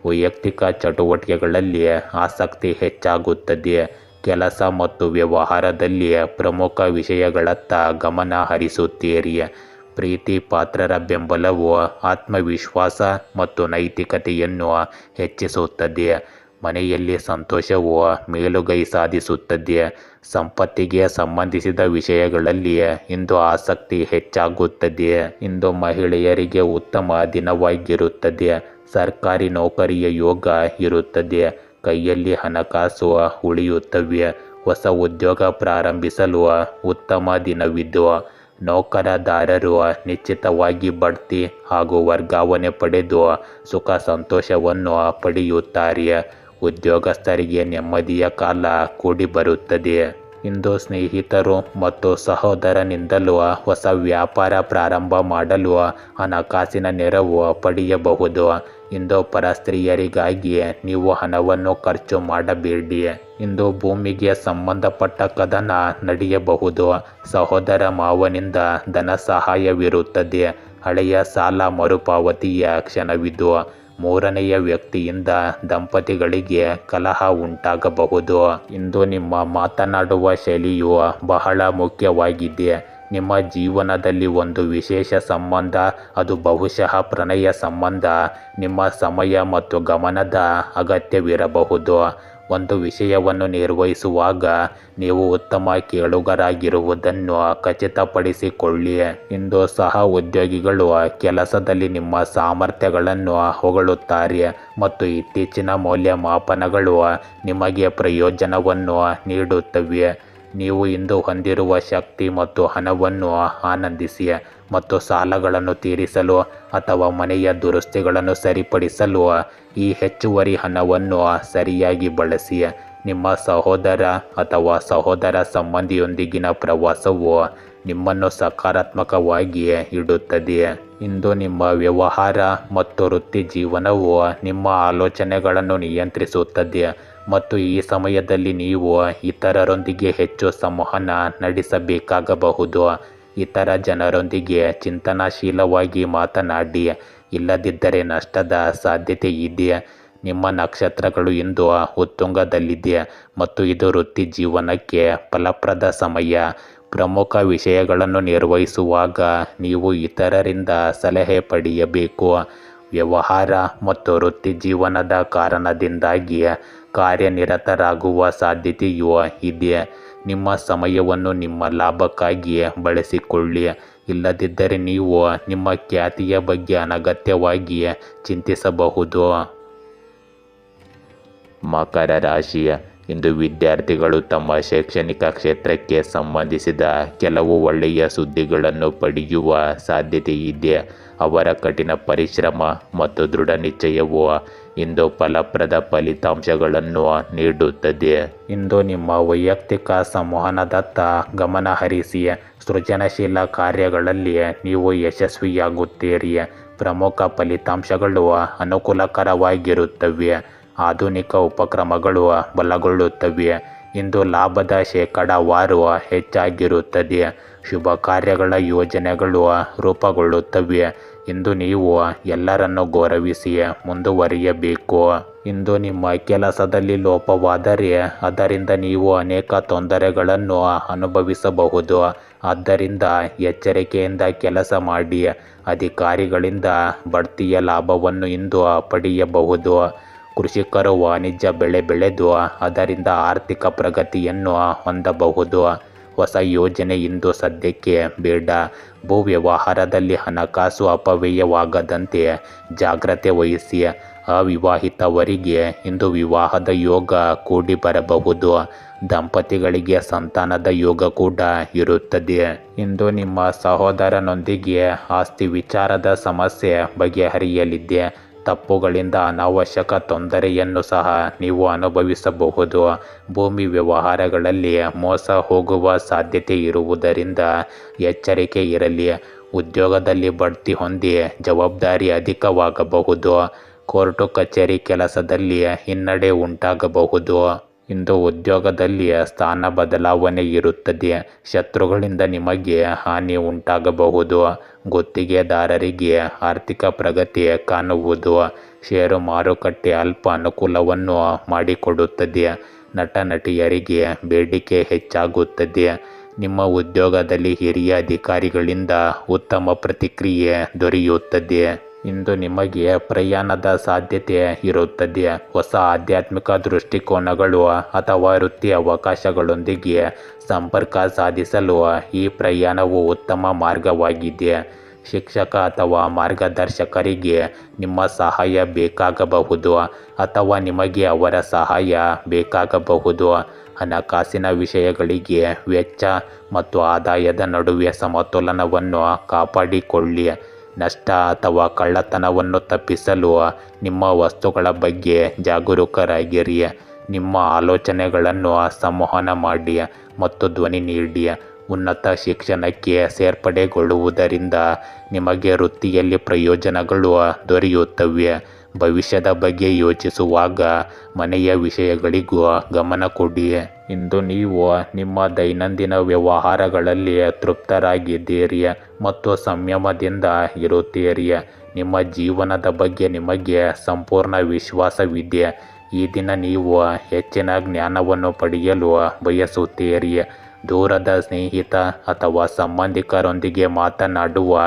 ವೈಯಕ್ತಿಕ ಚಟುವಟಿಕೆಗಳಲ್ಲಿ ಆಸಕ್ತಿ ಹೆಚ್ಚಾಗುತ್ತದೆ. ಕೆಲಸ ಮತ್ತು ವ್ಯವಹಾರದಲ್ಲಿ ಪ್ರಮುಖ ವಿಷಯಗಳತ್ತ ಗಮನ ಹರಿಸುತ್ತೀರಿ. ಪ್ರೀತಿ ಪಾತ್ರರ ಬೆಂಬಲವು ಆತ್ಮವಿಶ್ವಾಸ ಮತ್ತು ನೈತಿಕತೆಯನ್ನು ಹೆಚ್ಚಿಸುತ್ತದೆ. ಮನೆಯಲ್ಲಿ ಸಂತೋಷವು ಮೇಲುಗೈ ಸಾಧಿಸುತ್ತದೆ. ಸಂಪತ್ತಿಗೆ ಸಂಬಂಧಿಸಿದ ವಿಷಯಗಳಲ್ಲಿ ಇಂದು ಆಸಕ್ತಿ ಹೆಚ್ಚಾಗುತ್ತದೆ. ಇಂದು ಮಹಿಳೆಯರಿಗೆ ಉತ್ತಮ ದಿನವಾಗಿರುತ್ತದೆ. ಸರ್ಕಾರಿ ನೌಕರಿಯ ಯೋಗ ಇರುತ್ತದೆ. ಕೈಯಲ್ಲಿ ಹಣಕಾಸು ಉಳಿಯುತ್ತವೆ. ಹೊಸ ಉದ್ಯೋಗ ಪ್ರಾರಂಭಿಸಲು ಉತ್ತಮ ದಿನವಿದ್ದು, ನೌಕರದಾರರು ನಿಶ್ಚಿತವಾಗಿ ಬಡ್ತಿ ಹಾಗೂ ವರ್ಗಾವಣೆ ಪಡೆದು ಸುಖ ಸಂತೋಷವನ್ನು ಪಡೆಯುತ್ತಾರೆ. ಉದ್ಯೋಗಸ್ಥರಿಗೆ ನೆಮ್ಮದಿಯ ಕಾಲ ಕೂಡಿ ಬರುತ್ತದೆ. ಇಂದು ಸ್ನೇಹಿತರು ಮತ್ತು ಸಹೋದರನಿಂದಲೂ ಹೊಸ ವ್ಯಾಪಾರ ಪ್ರಾರಂಭ ಮಾಡಲು ಹಣಕಾಸಿನ ನೆರವು ಪಡೆಯಬಹುದು. ಇಂದು ಪರಸ್ತ್ರೀಯರಿಗಾಗಿ ನೀವು ಹಣವನ್ನು ಖರ್ಚು ಮಾಡಬೇಡಿ. ಇಂದು ಭೂಮಿಗೆ ಸಂಬಂಧಪಟ್ಟ ಕದನ ನಡೆಯಬಹುದು. ಸಹೋದರ ಮಾವನಿಂದ ಧನ ಸಹಾಯವಿರುತ್ತದೆ. ಹಳೆಯ ಸಾಲ ಮರುಪಾವತಿಯ ಕ್ಷಣವಿದು. ಮೂರನೆಯ ವ್ಯಕ್ತಿಯಿಂದ ದಂಪತಿಗಳಿಗೆ ಕಲಹ ಉಂಟಾಗಬಹುದು. ಇಂದು ನಿಮ್ಮ ಮಾತನಾಡುವ ಶೈಲಿಯು ಬಹಳ ಮುಖ್ಯವಾಗಿದೆ. ನಿಮ್ಮ ಜೀವನದಲ್ಲಿ ಒಂದು ವಿಶೇಷ ಸಂಬಂಧ, ಅದು ಬಹುಶಃ ಪ್ರಣಯ ಸಂಬಂಧ, ನಿಮ್ಮ ಸಮಯ ಮತ್ತು ಗಮನದ ಅಗತ್ಯವಿರಬಹುದು. ಒಂದು ವಿಷಯವನ್ನು ನಿರ್ವಹಿಸುವಾಗ ನೀವು ಉತ್ತಮ ಕೇಳುಗರಾಗಿರುವುದನ್ನು ಖಚಿತಪಡಿಸಿಕೊಳ್ಳಿ. ಇಂದು ಸಹ ಉದ್ಯೋಗಿಗಳು ಕೆಲಸದಲ್ಲಿ ನಿಮ್ಮ ಸಾಮರ್ಥ್ಯಗಳನ್ನು ಹೊಗಳುತ್ತಾರೆ ಮತ್ತು ಇತ್ತೀಚಿನ ಮೌಲ್ಯಮಾಪನಗಳು ನಿಮಗೆ ಪ್ರಯೋಜನವನ್ನು ನೀಡುತ್ತವೆ. ನೀವು ಇಂದು ಹೊಂದಿರುವ ಶಕ್ತಿ ಮತ್ತು ಹಣವನ್ನು ಆನಂದಿಸಿ ಮತ್ತು ಸಾಲಗಳನ್ನು ತೀರಿಸಲು ಅಥವಾ ಮನೆಯ ದುರಸ್ತಿಗಳನ್ನು ಸರಿಪಡಿಸಲು ಈ ಹೆಚ್ಚುವರಿ ಹಣವನ್ನು ಸರಿಯಾಗಿ ಬಳಸಿ. ನಿಮ್ಮ ಸಹೋದರ ಅಥವಾ ಸಹೋದರ ಸಂಬಂಧಿಯೊಂದಿಗಿನ ಪ್ರವಾಸವು ನಿಮ್ಮನ್ನು ಸಕಾರಾತ್ಮಕವಾಗಿ ಇಡುತ್ತದೆ. ಇಂದು ನಿಮ್ಮ ವ್ಯವಹಾರ ಮತ್ತು ವೃತ್ತಿ ಜೀವನವು ನಿಮ್ಮ ಆಲೋಚನೆಗಳನ್ನು ನಿಯಂತ್ರಿಸುತ್ತದೆ ಮತ್ತು ಈ ಸಮಯದಲ್ಲಿ ನೀವು ಇತರರೊಂದಿಗೆ ಹೆಚ್ಚು ಸಂವಹನ ನಡೆಸಬೇಕಾಗಬಹುದು. ಇತರ ಜನರೊಂದಿಗೆ ಚಿಂತನಶೀಲವಾಗಿ ಮಾತನಾಡಿ, ಇಲ್ಲದಿದ್ದರೆ ನಷ್ಟದ ಸಾಧ್ಯತೆ ಇದೆ. ನಿಮ್ಮ ನಕ್ಷತ್ರಗಳು ಇಂದು ಉತ್ತುಂಗದಲ್ಲಿದೆ ಮತ್ತು ಇದು ವೃತ್ತಿ ಜೀವನಕ್ಕೆ ಫಲಪ್ರದ ಸಮಯ. ಪ್ರಮುಖ ವಿಷಯಗಳನ್ನು ನಿರ್ವಹಿಸುವಾಗ ನೀವು ಇತರರಿಂದ ಸಲಹೆ ಪಡೆಯಬೇಕು. ವ್ಯವಹಾರ ಮತ್ತು ವೃತ್ತಿ ಜೀವನದ ಕಾರಣದಿಂದಾಗಿ ಕಾರ್ಯನಿರತರಾಗುವ ಸಾಧ್ಯತೆಯೂ ಇದೆ. ನಿಮ್ಮ ಸಮಯವನ್ನು ನಿಮ್ಮ ಲಾಭಕ್ಕಾಗಿ ಬಳಸಿಕೊಳ್ಳಿ, ಇಲ್ಲದಿದ್ದರೆ ನೀವು ನಿಮ್ಮ ಖ್ಯಾತಿಯ ಬಗ್ಗೆ ಅನಗತ್ಯವಾಗಿ ಚಿಂತಿಸಬಹುದು. ಮಕರ ರಾಶಿ, ಇಂದು ವಿದ್ಯಾರ್ಥಿಗಳು ತಮ್ಮ ಶೈಕ್ಷಣಿಕ ಕ್ಷೇತ್ರಕ್ಕೆ ಸಂಬಂಧಿಸಿದ ಕೆಲವು ಒಳ್ಳೆಯ ಸುದ್ದಿಗಳನ್ನು ಪಡೆಯುವ ಸಾಧ್ಯತೆ ಇದೆ. ಅವರ ಕಠಿಣ ಪರಿಶ್ರಮ ಮತ್ತು ದೃಢ ನಿಶ್ಚಯವು ಇಂದು ಫಲಪ್ರದ ಫಲಿತಾಂಶಗಳನ್ನು ನೀಡುತ್ತದೆ. ಇಂದು ನಿಮ್ಮ ವೈಯಕ್ತಿಕ ಸಂವಹನದತ್ತ ಗಮನ ಹರಿಸಿ ಸೃಜನಶೀಲ ಕಾರ್ಯಗಳಲ್ಲಿ ನೀವು ಯಶಸ್ವಿಯಾಗುತ್ತೀರಿ. ಪ್ರಮುಖ ಫಲಿತಾಂಶಗಳು ಅನುಕೂಲಕರವಾಗಿರುತ್ತವೆ. ಆಧುನಿಕ ಉಪಕ್ರಮಗಳು ಬಲಗೊಳ್ಳುತ್ತವೆ. ಇಂದು ಲಾಭದ ಶೇಕಡಾವಾರು ಹೆಚ್ಚಾಗಿರುತ್ತದೆ. ಶುಭ ಕಾರ್ಯಗಳ ಯೋಜನೆಗಳು ರೂಪುಗೊಳ್ಳುತ್ತವೆ. ಇಂದು ನೀವು ಎಲ್ಲರನ್ನು ಗೌರವಿಸಿ ಮುಂದುವರಿಯಬೇಕು. ಇಂದು ನಿಮ್ಮ ಕೆಲಸದಲ್ಲಿ ಲೋಪವಾದರೆ ಅದರಿಂದ ನೀವು ಅನೇಕ ತೊಂದರೆಗಳನ್ನು ಅನುಭವಿಸಬಹುದು. ಆದ್ದರಿಂದ ಎಚ್ಚರಿಕೆಯಿಂದ ಕೆಲಸ ಮಾಡಿ. ಅಧಿಕಾರಿಗಳಿಂದ ಬಡ್ತಿಯ ಲಾಭವನ್ನು ಇಂದು ಪಡೆಯಬಹುದು. ಕೃಷಿಕರು ವಾಣಿಜ್ಯ ಬೆಳೆ ಬೆಳೆದು ಅದರಿಂದ ಆರ್ಥಿಕ ಪ್ರಗತಿಯನ್ನು ಹೊಂದಬಹುದು. ಹೊಸ ಯೋಜನೆ ಇಂದು ಸದ್ಯಕ್ಕೆ ಬೇಡ. ಭೂ ವ್ಯವಹಾರದಲ್ಲಿ ಹಣಕಾಸು ಅಪವ್ಯಯವಾಗದಂತೆ ಜಾಗ್ರತೆ ವಹಿಸಿ. ಅವಿವಾಹಿತವರಿಗೆ ಇಂದು ವಿವಾಹದ ಯೋಗ ಕೂಡಿ ಬರಬಹುದು. ದಂಪತಿಗಳಿಗೆ ಸಂತಾನದ ಯೋಗ ಕೂಡ ಇರುತ್ತದೆ. ಇಂದು ನಿಮ್ಮ ಸಹೋದರನೊಂದಿಗೆ ಆಸ್ತಿ ವಿಚಾರದ ಸಮಸ್ಯೆ ಬಗೆಹರಿಯಲಿದೆ. ತಪ್ಪುಗಳಿಂದ ಅನಾವಶ್ಯಕ ತೊಂದರೆಯನ್ನು ಸಹ ನೀವು ಅನುಭವಿಸಬಹುದು. ಭೂಮಿ ವ್ಯವಹಾರಗಳಲ್ಲಿ ಮೋಸ ಹೋಗುವ ಸಾಧ್ಯತೆ ಇರುವುದರಿಂದ ಎಚ್ಚರಿಕೆ ಇರಲಿ. ಉದ್ಯೋಗದಲ್ಲಿ ಬಡ್ತಿ ಹೊಂದಿ ಜವಾಬ್ದಾರಿ ಅಧಿಕವಾಗಬಹುದು. ಕೋರ್ಟು ಕಚೇರಿ ಕೆಲಸದಲ್ಲಿ ಹಿನ್ನಡೆ ಉಂಟಾಗಬಹುದು. ಇಂದು ಉದ್ಯೋಗದಲ್ಲಿ ಸ್ಥಾನ ಬದಲಾವಣೆ ಇರುತ್ತದೆ. ಶತ್ರುಗಳಿಂದ ನಿಮಗೆ ಹಾನಿ ಉಂಟಾಗಬಹುದು. ಗುತ್ತಿಗೆದಾರರಿಗೆ ಆರ್ಥಿಕ ಪ್ರಗತಿ ಕಾಣುವುದು. ಷೇರು ಮಾರುಕಟ್ಟೆ ಅಲ್ಪ ಅನುಕೂಲವನ್ನು ಮಾಡಿಕೊಡುತ್ತದೆ. ನಟ ನಟಿಯರಿಗೆ ಬೇಡಿಕೆ ಹೆಚ್ಚಾಗುತ್ತದೆ. ನಿಮ್ಮ ಉದ್ಯೋಗದಲ್ಲಿ ಹಿರಿಯ ಅಧಿಕಾರಿಗಳಿಂದ ಉತ್ತಮ ಪ್ರತಿಕ್ರಿಯೆ ದೊರೆಯುತ್ತದೆ. ಇಂದು ನಿಮಗೆ ಪ್ರಯಾಣದ ಸಾಧ್ಯತೆ ಇರುತ್ತದೆ. ಹೊಸ ಆಧ್ಯಾತ್ಮಿಕ ದೃಷ್ಟಿಕೋನಗಳು ಅಥವಾ ವೃತ್ತಿ ಅವಕಾಶಗಳೊಂದಿಗೆ ಸಂಪರ್ಕ ಸಾಧಿಸಲು ಈ ಪ್ರಯಾಣವು ಉತ್ತಮ ಮಾರ್ಗವಾಗಿದೆ. ಶಿಕ್ಷಕ ಅಥವಾ ಮಾರ್ಗದರ್ಶಕರಿಗೆ ನಿಮ್ಮ ಸಹಾಯ ಬೇಕಾಗಬಹುದು ಅಥವಾ ನಿಮಗೆ ಅವರ ಸಹಾಯ ಬೇಕಾಗಬಹುದು. ಹಣಕಾಸಿನ ವಿಷಯಗಳಿಗೆ ವೆಚ್ಚ ಮತ್ತು ಆದಾಯದ ನಡುವೆ ಸಮತೋಲನವನ್ನು ಕಾಪಾಡಿಕೊಳ್ಳಿ. ನಷ್ಟ ಅಥವಾ ಕಳ್ಳತನವನ್ನು ತಪ್ಪಿಸಲು ನಿಮ್ಮ ವಸ್ತುಗಳ ಬಗ್ಗೆ ಜಾಗರೂಕರಾಗಿರಿ. ನಿಮ್ಮ ಆಲೋಚನೆಗಳನ್ನು ಸಂವಹನ ಮಾಡಿ ಮತ್ತು ಧ್ವನಿ ನೀಡಿ. ಉನ್ನತ ಶಿಕ್ಷಣಕ್ಕೆ ಸೇರ್ಪಡೆಗೊಳ್ಳುವುದರಿಂದ ನಿಮಗೆ ವೃತ್ತಿಯಲ್ಲಿ ಪ್ರಯೋಜನಗಳು ದೊರೆಯುತ್ತವೆ. ಭವಿಷ್ಯದ ಬಗ್ಗೆ ಯೋಚಿಸುವಾಗ ಮನೆಯ ವಿಷಯಗಳಿಗೂ ಗಮನ ಕೊಡಿ. ಇಂದು ನೀವು ನಿಮ್ಮ ದೈನಂದಿನ ವ್ಯವಹಾರಗಳಲ್ಲಿ ತೃಪ್ತರಾಗಿದ್ದೀರಿ ಮತ್ತು ಸಂಯಮದಿಂದ ಇರುತ್ತೀರಿ. ನಿಮ್ಮ ಜೀವನದ ಬಗ್ಗೆ ನಿಮಗೆ ಸಂಪೂರ್ಣ ವಿಶ್ವಾಸವಿದೆ. ಈ ದಿನ ನೀವು ಹೆಚ್ಚಿನ ಜ್ಞಾನವನ್ನು ಪಡೆಯಲು ಬಯಸುತ್ತೀರಿ. ದೂರದ ಸ್ನೇಹಿತ ಅಥವಾ ಸಂಬಂಧಿಕರೊಂದಿಗೆ ಮಾತನಾಡುವ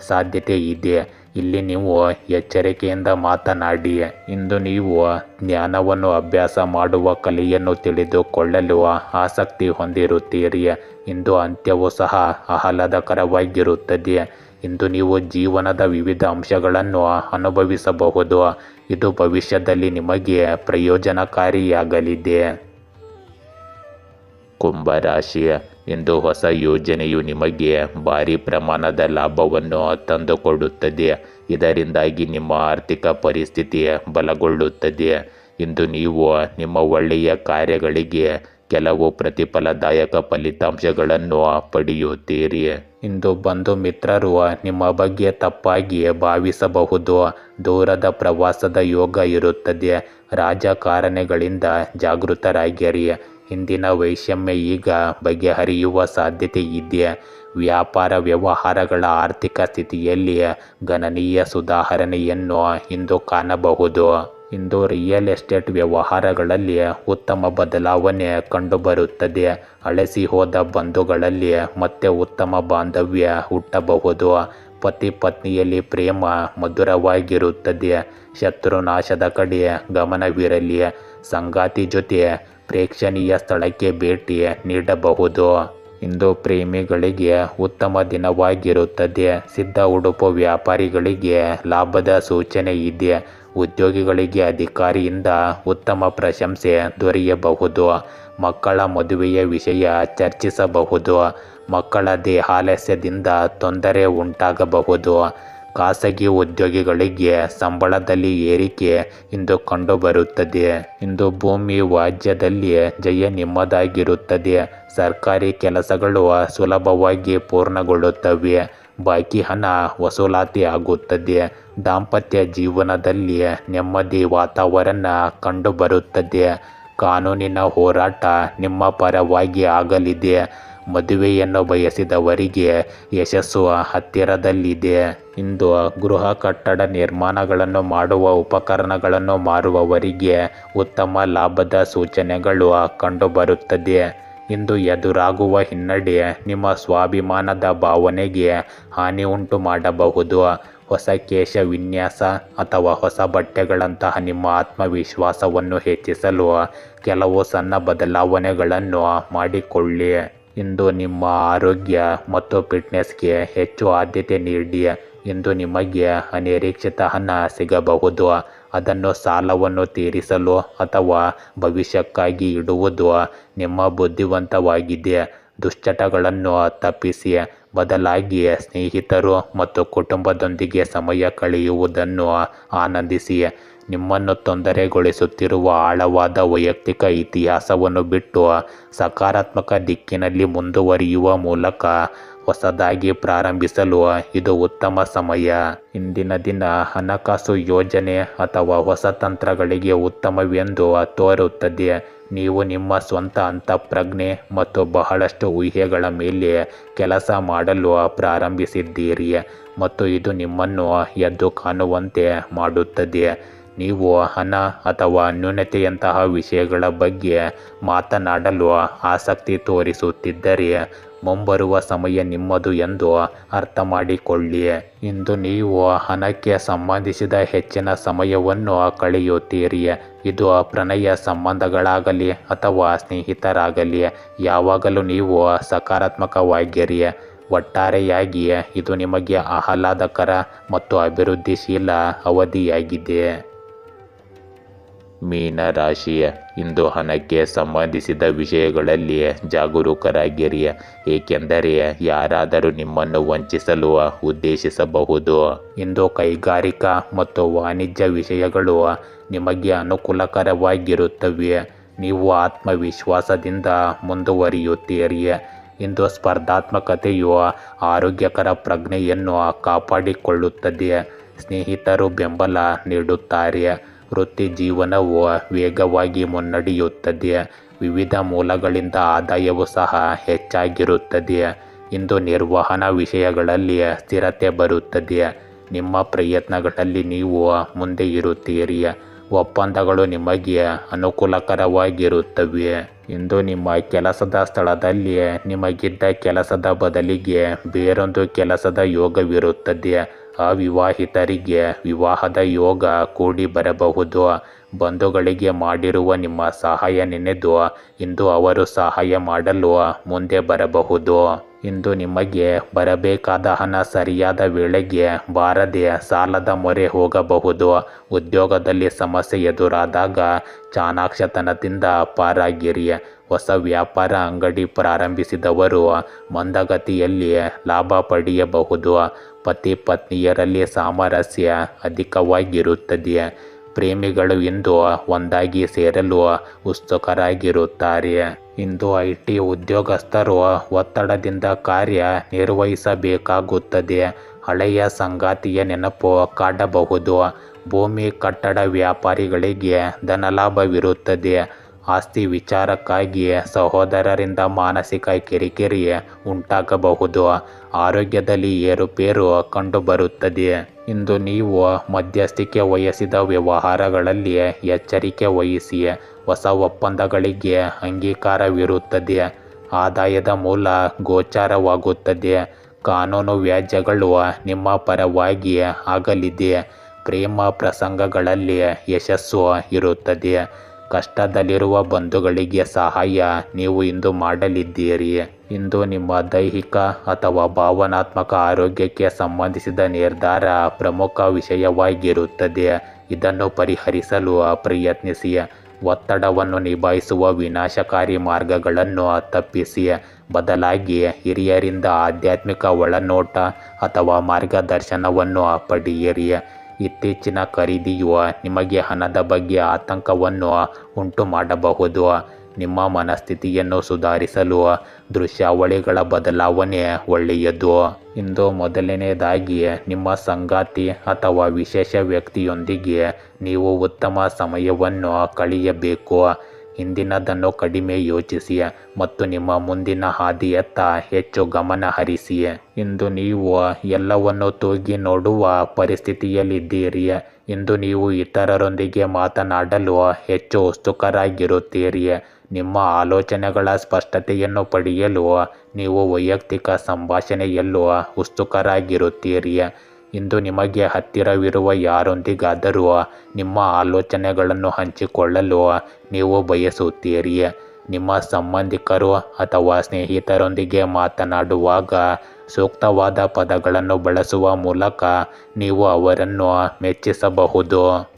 ಸಾಧ್ಯತೆ ಇದೆ. ಇಲ್ಲಿ ನೀವು ಎಚ್ಚರಿಕೆಯಿಂದ ಮಾತನಾಡಿ. ಇಂದು ನೀವು ಜ್ಞಾನವನ್ನು ಅಭ್ಯಾಸ ಮಾಡುವ ಕಲೆಯನ್ನು ತಿಳಿದುಕೊಳ್ಳಲು ಆಸಕ್ತಿ ಹೊಂದಿರುತ್ತೀರಿ. ಇಂದು ಅಂತ್ಯವು ಸಹ ಆಹ್ಲಾದಕರವಾಗಿರುತ್ತದೆ. ಇಂದು ನೀವು ಜೀವನದ ವಿವಿಧ ಅಂಶಗಳನ್ನು ಅನುಭವಿಸಬಹುದು. ಇದು ಭವಿಷ್ಯದಲ್ಲಿ ನಿಮಗೆ ಪ್ರಯೋಜನಕಾರಿಯಾಗಲಿದೆ. ಕುಂಭರಾಶಿಯ ಇಂದು ಹೊಸ ಯೋಜನೆಯು ನಿಮಗೆ ಭಾರಿ ಪ್ರಮಾಣದ ಲಾಭವನ್ನು ತಂದುಕೊಡುತ್ತದೆ. ಇದರಿಂದಾಗಿ ನಿಮ್ಮ ಆರ್ಥಿಕ ಪರಿಸ್ಥಿತಿ ಬಲಗೊಳ್ಳುತ್ತದೆ. ಇಂದು ನೀವು ನಿಮ್ಮ ಒಳ್ಳೆಯ ಕಾರ್ಯಗಳಿಗೆ ಕೆಲವು ಪ್ರತಿಫಲದಾಯಕ ಫಲಿತಾಂಶಗಳನ್ನು ಪಡೆಯುತ್ತೀರಿ. ಇಂದು ಬಂಧು ಮಿತ್ರರು ನಿಮ್ಮ ಬಗ್ಗೆ ತಪ್ಪಾಗಿ ಭಾವಿಸಬಹುದು. ದೂರದ ಪ್ರವಾಸದ ಯೋಗ ಇರುತ್ತದೆ. ರಾಜಕಾರಣಿಗಳಿಂದ ಜಾಗೃತರಾಗಿರಿ. ಹಿಂದಿನ ವೈಷಮ್ಯ ಈಗ ಬಗೆಹರಿಯುವ ಸಾಧ್ಯತೆ ಇದೆ. ವ್ಯಾಪಾರ ವ್ಯವಹಾರಗಳ ಆರ್ಥಿಕ ಸ್ಥಿತಿಯಲ್ಲಿ ಗಣನೀಯ ಸುಧಾರಣೆಯನ್ನು ಇಂದು ಕಾಣಬಹುದು. ಇಂದು ರಿಯಲ್ ಎಸ್ಟೇಟ್ ವ್ಯವಹಾರಗಳಲ್ಲಿ ಉತ್ತಮ ಬದಲಾವಣೆ ಕಂಡುಬರುತ್ತದೆ. ಅಳಿಸಿ ಹೋದ ಬಂಧುಗಳಲ್ಲಿ ಮತ್ತೆ ಉತ್ತಮ ಬಾಂಧವ್ಯ ಹುಟ್ಟಬಹುದು. ಪತಿ ಪತ್ನಿಯಲ್ಲಿ ಪ್ರೇಮ ಮಧುರವಾಗಿರುತ್ತದೆ. ಶತ್ರುನಾಶದ ಕಡೆ ಗಮನವಿರಲಿ. ಸಂಗಾತಿ ಜೊತೆ ಪ್ರೇಕ್ಷಣೀಯ ಸ್ಥಳಕ್ಕೆ ಭೇಟಿ ನೀಡಬಹುದು. ಇಂದು ಪ್ರೇಮಿಗಳಿಗೆ ಉತ್ತಮ ದಿನವಾಗಿರುತ್ತದೆ. ಸಿದ್ಧ ಉಡುಪು ವ್ಯಾಪಾರಿಗಳಿಗೆ ಲಾಭದ ಸೂಚನೆ ಇದೆ. ಉದ್ಯೋಗಿಗಳಿಗೆ ಅಧಿಕಾರಿಯಿಂದ ಉತ್ತಮ ಪ್ರಶಂಸೆ ದೊರೆಯಬಹುದು. ಮಕ್ಕಳ ಮದುವೆಯ ವಿಷಯ ಚರ್ಚಿಸಬಹುದು. ಮಕ್ಕಳ ದೇಹಾಲಸ್ಯದಿಂದ ತೊಂದರೆ ಉಂಟಾಗಬಹುದು. ಖಾಸಗಿ ಉದ್ಯೋಗಿಗಳಿಗೆ ಸಂಬಳದಲ್ಲಿ ಏರಿಕೆ ಇಂದು ಕಂಡುಬರುತ್ತದೆ. ಇಂದು ಭೂಮಿ ವಾಜ್ಯದಲ್ಲಿ ಜಯ ನಿಮ್ಮದಾಗಿರುತ್ತದೆ. ಸರ್ಕಾರಿ ಕೆಲಸಗಳು ಸುಲಭವಾಗಿ ಪೂರ್ಣಗೊಳ್ಳುತ್ತವೆ. ಬಾಕಿ ಹಣ ವಸೂಲಾತಿ ಆಗುತ್ತದೆ. ದಾಂಪತ್ಯ ಜೀವನದಲ್ಲಿ ನೆಮ್ಮದಿ ವಾತಾವರಣ ಕಂಡುಬರುತ್ತದೆ. ಕಾನೂನಿನ ಹೋರಾಟ ನಿಮ್ಮ ಪರವಾಗಿ ಆಗಲಿದೆ. ಮದುವೆಯನ್ನು ಬಯಸಿದವರಿಗೆ ಯಶಸ್ಸು ಹತ್ತಿರದಲ್ಲಿದೆ. ಇಂದು ಗೃಹ ಕಟ್ಟಡ ನಿರ್ಮಾಣಗಳನ್ನು ಮಾಡುವ ಉಪಕರಣಗಳನ್ನು ಮಾರುವವರಿಗೆ ಉತ್ತಮ ಲಾಭದ ಸೂಚನೆಗಳು ಕಂಡುಬರುತ್ತದೆ. ಇಂದು ಎದುರಾಗುವ ಹಿನ್ನಡೆ ನಿಮ್ಮ ಸ್ವಾಭಿಮಾನದ ಭಾವನೆಗೆ ಹಾನಿ ಉಂಟು ಮಾಡಬಹುದು. ಹೊಸ ಕೇಶ ವಿನ್ಯಾಸ ಅಥವಾ ಹೊಸ ಬಟ್ಟೆಗಳಂತಹ ನಿಮ್ಮ ಆತ್ಮವಿಶ್ವಾಸವನ್ನು ಹೆಚ್ಚಿಸಲು ಕೆಲವು ಸಣ್ಣ ಬದಲಾವಣೆಗಳನ್ನು ಮಾಡಿಕೊಳ್ಳಿ. ಇಂದು ನಿಮ್ಮ ಆರೋಗ್ಯ ಮತ್ತು ಫಿಟ್ನೆಸ್ಗೆ ಹೆಚ್ಚು ಆದ್ಯತೆ ನೀಡಿ. ಇಂದು ನಿಮಗೆ ಅನಿರೀಕ್ಷಿತ ಹಣ ಸಿಗಬಹುದು. ಅದನ್ನು ಸಾಲವನ್ನು ತೀರಿಸಲು ಅಥವಾ ಭವಿಷ್ಯಕ್ಕಾಗಿ ಇಡುವುದು ನಿಮ್ಮ ಬುದ್ಧಿವಂತವಾಗಿದೆ. ದುಶ್ಚಟಗಳನ್ನು ತಪ್ಪಿಸಿ, ಬದಲಾಗಿ ಸ್ನೇಹಿತರು ಮತ್ತು ಕುಟುಂಬದೊಂದಿಗೆ ಸಮಯ ಕಳೆಯುವುದನ್ನು ಆನಂದಿಸಿ. ನಿಮ್ಮನ್ನು ತೊಂದರೆಗೊಳಿಸುತ್ತಿರುವ ಆಳವಾದ ವೈಯಕ್ತಿಕ ಇತಿಹಾಸವನ್ನು ಬಿಟ್ಟು ಸಕಾರಾತ್ಮಕ ದಿಕ್ಕಿನಲ್ಲಿ ಮುಂದುವರಿಯುವ ಮೂಲಕ ಹೊಸದಾಗಿ ಪ್ರಾರಂಭಿಸಲು ಇದು ಉತ್ತಮ ಸಮಯ. ಇಂದಿನ ದಿನ ಹಣಕಾಸು ಯೋಜನೆ ಅಥವಾ ಹೊಸ ತಂತ್ರಗಳಿಗೆ ಉತ್ತಮವೆಂದು ತೋರುತ್ತದೆ. ನೀವು ನಿಮ್ಮ ಸ್ವಂತ ಅಂತಃಪ್ರಜ್ಞೆ ಮತ್ತು ಬಹಳಷ್ಟು ಊಹೆಗಳ ಮೇಲೆ ಕೆಲಸ ಮಾಡಲು ಪ್ರಾರಂಭಿಸಿದ್ದೀರಿ ಮತ್ತು ಇದು ನಿಮ್ಮನ್ನು ಎದ್ದು ಕಾಣುವಂತೆ ಮಾಡುತ್ತದೆ. ನೀವು ಹಣ ಅಥವಾ ನ್ಯೂನತೆಯಂತಹ ವಿಷಯಗಳ ಬಗ್ಗೆ ಮಾತನಾಡಲು ಆಸಕ್ತಿ ತೋರಿಸುತ್ತಿದ್ದರೆ ಮುಂಬರುವ ಸಮಯ ನಿಮ್ಮದು ಎಂದು ಅರ್ಥ ಮಾಡಿಕೊಳ್ಳಿ. ಇಂದು ನೀವು ಹಣಕ್ಕೆ ಸಂಬಂಧಿಸಿದ ಹೆಚ್ಚಿನ ಸಮಯವನ್ನು ಕಳೆಯುತ್ತೀರಿ. ಇದು ಪ್ರಣಯ ಸಂಬಂಧಗಳಾಗಲಿ ಅಥವಾ ಸ್ನೇಹಿತರಾಗಲಿ, ಯಾವಾಗಲೂ ನೀವು ಸಕಾರಾತ್ಮಕವಾಗಿರಿ. ಒಟ್ಟಾರೆಯಾಗಿ ಇದು ನಿಮಗೆ ಆಹ್ಲಾದಕರ ಮತ್ತು ಅಭಿವೃದ್ಧಿಶೀಲ ಅವಧಿಯಾಗಿದೆ. ಮೀನ ರಾಶಿ, ಇಂದು ಹಣಕ್ಕೆ ಸಂಬಂಧಿಸಿದ ವಿಷಯಗಳಲ್ಲಿ ಜಾಗರೂಕರಾಗಿರಿ, ಏಕೆಂದರೆ ಯಾರಾದರೂ ನಿಮ್ಮನ್ನು ವಂಚಿಸಲು ಉದ್ದೇಶಿಸಬಹುದು. ಇಂದು ಕೈಗಾರಿಕಾ ಮತ್ತು ವಾಣಿಜ್ಯ ವಿಷಯಗಳು ನಿಮಗೆ ಅನುಕೂಲಕರವಾಗಿರುತ್ತವೆ. ನೀವು ಆತ್ಮವಿಶ್ವಾಸದಿಂದ ಮುಂದುವರಿಯುತ್ತೀರಿ. ಇಂದು ಸ್ಪರ್ಧಾತ್ಮಕತೆಯು ಆರೋಗ್ಯಕರ ಪ್ರಜ್ಞೆಯನ್ನು ಕಾಪಾಡಿಕೊಳ್ಳುತ್ತದೆ. ಸ್ನೇಹಿತರು ಬೆಂಬಲ ನೀಡುತ್ತಾರೆ. ವೃತ್ತಿ ಜೀವನವು ವೇಗವಾಗಿ ಮುನ್ನಡೆಯುತ್ತದೆ. ವಿವಿಧ ಮೂಲಗಳಿಂದ ಆದಾಯವೂ ಸಹ ಹೆಚ್ಚಾಗಿರುತ್ತದೆ. ಇಂದು ನಿರ್ವಹಣಾ ವಿಷಯಗಳಲ್ಲಿ ಸ್ಥಿರತೆ ಬರುತ್ತದೆ. ನಿಮ್ಮ ಪ್ರಯತ್ನಗಳಲ್ಲಿ ನೀವು ಮುಂದೆ ಇರುತ್ತೀರಿ. ಒಪ್ಪಂದಗಳು ನಿಮಗೆ ಅನುಕೂಲಕರವಾಗಿರುತ್ತವೆ. ಇಂದು ನಿಮ್ಮ ಕೆಲಸದ ಸ್ಥಳದಲ್ಲಿ ನಿಮಗಿದ್ದ ಕೆಲಸದ ಬದಲಿಗೆ ಬೇರೊಂದು ಕೆಲಸದ ಯೋಗವಿರುತ್ತದೆ. ಅವಿವಾಹಿತರಿಗೆ ವಿವಾಹದ ಯೋಗ ಕೂಡಿ ಬರಬಹುದು. ಬಂಧುಗಳಿಗೆ ಮಾಡಿರುವ ನಿಮ್ಮ ಸಹಾಯ ನೆನೆದು ಇಂದು ಅವರು ಸಹಾಯ ಮಾಡಲು ಮುಂದೆ ಬರಬಹುದು. ಇಂದು ನಿಮಗೆ ಬರಬೇಕಾದ ಹಣ ಸರಿಯಾದ ವೇಳೆಗೆ ಬಾರದೆ ಸಾಲದ ಮೊರೆ ಹೋಗಬಹುದು. ಉದ್ಯೋಗದಲ್ಲಿ ಸಮಸ್ಯೆ ಎದುರಾದಾಗ ಚಾಣಾಕ್ಷತನದಿಂದ ಪಾರಾಗಿರಿ. ಹೊಸ ವ್ಯಾಪಾರ ಅಂಗಡಿ ಪ್ರಾರಂಭಿಸಿದವರು ಮಂದಗತಿಯಲ್ಲಿ ಲಾಭ ಪಡೆಯಬಹುದು. ಪತಿ ಪತ್ನಿಯರಲ್ಲಿ ಸಾಮರಸ್ಯ ಅಧಿಕವಾಗಿರುತ್ತದೆ. ಪ್ರೇಮಿಗಳು ಇಂದು ಒಂದಾಗಿ ಸೇರಲು ಉತ್ಸುಕರಾಗಿರುತ್ತಾರೆ. ಇಂದು IT ಉದ್ಯೋಗಸ್ಥರು ಒತ್ತಡದಿಂದ ಕಾರ್ಯ ನಿರ್ವಹಿಸಬೇಕಾಗುತ್ತದೆ. ಹಳೆಯ ಸಂಗಾತಿಯ ನೆನಪು ಕಾಡಬಹುದು. ಭೂಮಿ ಕಟ್ಟಡ ವ್ಯಾಪಾರಿಗಳಿಗೆ ಧನಲಾಭವಿರುತ್ತದೆ. ಆಸ್ತಿ ವಿಚಾರಕ್ಕಾಗಿ ಸಹೋದರರಿಂದ ಮಾನಸಿಕ ಕಿರಿಕಿರಿ ಉಂಟಾಗಬಹುದು. ಆರೋಗ್ಯದಲ್ಲಿ ಏರುಪೇರು ಕಂಡುಬರುತ್ತದೆ. ಇಂದು ನೀವು ಮಧ್ಯಸ್ಥಿಕೆ ವಹಿಸಿದ ವ್ಯವಹಾರಗಳಲ್ಲಿ ಎಚ್ಚರಿಕೆ ವಹಿಸಿ. ಹೊಸ ಒಪ್ಪಂದಗಳಿಗೆ ಅಂಗೀಕಾರವಿರುತ್ತದೆ. ಆದಾಯದ ಮೂಲ ಗೋಚರವಾಗುತ್ತದೆ. ಕಾನೂನು ವ್ಯಾಜ್ಯಗಳು ನಿಮ್ಮ ಪರವಾಗಿ ಆಗಲಿದೆ. ಪ್ರೇಮ ಪ್ರಸಂಗಗಳಲ್ಲಿ ಯಶಸ್ಸು ಇರುತ್ತದೆ. ಕಷ್ಟದಲ್ಲಿರುವ ಬಂಧುಗಳಿಗೆ ಸಹಾಯ ನೀವು ಇಂದು ಮಾಡಲಿದ್ದೀರಿ. ಇಂದು ನಿಮ್ಮ ದೈಹಿಕ ಅಥವಾ ಭಾವನಾತ್ಮಕ ಆರೋಗ್ಯಕ್ಕೆ ಸಂಬಂಧಿಸಿದ ನಿರ್ಧಾರ ಪ್ರಮುಖ ವಿಷಯವಾಗಿರುತ್ತದೆ. ಇದನ್ನು ಪರಿಹರಿಸಲು ಪ್ರಯತ್ನಿಸಿ. ಒತ್ತಡವನ್ನು ನಿಭಾಯಿಸುವ ವಿನಾಶಕಾರಿ ಮಾರ್ಗಗಳನ್ನು ತಪ್ಪಿಸಿ ಬದಲಾಗಿ ಹಿರಿಯರಿಂದ ಆಧ್ಯಾತ್ಮಿಕ ಒಳನೋಟ ಅಥವಾ ಮಾರ್ಗದರ್ಶನವನ್ನು ಪಡೆಯಿರಿ. ಇತ್ತೀಚಿನ ಖರೀದಿಯು ನಿಮಗೆ ಹಣದ ಬಗ್ಗೆ ಆತಂಕವನ್ನು ಉಂಟು ಮಾಡಬಹುದು. ನಿಮ್ಮ ಮನಸ್ಥಿತಿಯನ್ನು ಸುಧಾರಿಸಲು ದೃಶ್ಯಾವಳಿಗಳ ಬದಲಾವಣೆ ಒಳ್ಳೆಯದು. ಇಂದು ಮೊದಲನೆಯದಾಗಿ ನಿಮ್ಮ ಸಂಗಾತಿ ಅಥವಾ ವಿಶೇಷ ವ್ಯಕ್ತಿಯೊಂದಿಗೆ ನೀವು ಉತ್ತಮ ಸಮಯವನ್ನು ಕಳೆಯಬೇಕು. ಹಿಂದಿನದನ್ನು ಕಡಿಮೆ ಯೋಚಿಸಿ ಮತ್ತು ನಿಮ್ಮ ಮುಂದಿನ ಹಾದಿಯತ್ತ ಹೆಚ್ಚು ಗಮನ ಹರಿಸಿ. ಇಂದು ನೀವು ಎಲ್ಲವನ್ನು ತೂಗಿ ನೋಡುವ ಪರಿಸ್ಥಿತಿಯಲ್ಲಿದ್ದೀರಿ. ಇಂದು ನೀವು ಇತರರೊಂದಿಗೆ ಮಾತನಾಡಲು ಹೆಚ್ಚು ಉತ್ಸುಕರಾಗಿರುತ್ತೀರಿ. ನಿಮ್ಮ ಆಲೋಚನೆಗಳ ಸ್ಪಷ್ಟತೆಯನ್ನು ಪಡೆಯಲು ನೀವು ವೈಯಕ್ತಿಕ ಸಂಭಾಷಣೆಯಲ್ಲೂ ಉತ್ಸುಕರಾಗಿರುತ್ತೀರಿ. ಇಂದು ನಿಮಗೆ ಹತ್ತಿರವಿರುವ ಯಾರೊಂದಿಗಾದರೂ ನಿಮ್ಮ ಆಲೋಚನೆಗಳನ್ನು ಹಂಚಿಕೊಳ್ಳಲು ನೀವು ಬಯಸುತ್ತೀರಿ. ನಿಮ್ಮ ಸಂಬಂಧಿಕರು ಅಥವಾ ಸ್ನೇಹಿತರೊಂದಿಗೆ ಮಾತನಾಡುವಾಗ ಸೂಕ್ತವಾದ ಪದಗಳನ್ನು ಬಳಸುವ ಮೂಲಕ ನೀವು ಅವರನ್ನು ಮೆಚ್ಚಿಸಬಹುದು.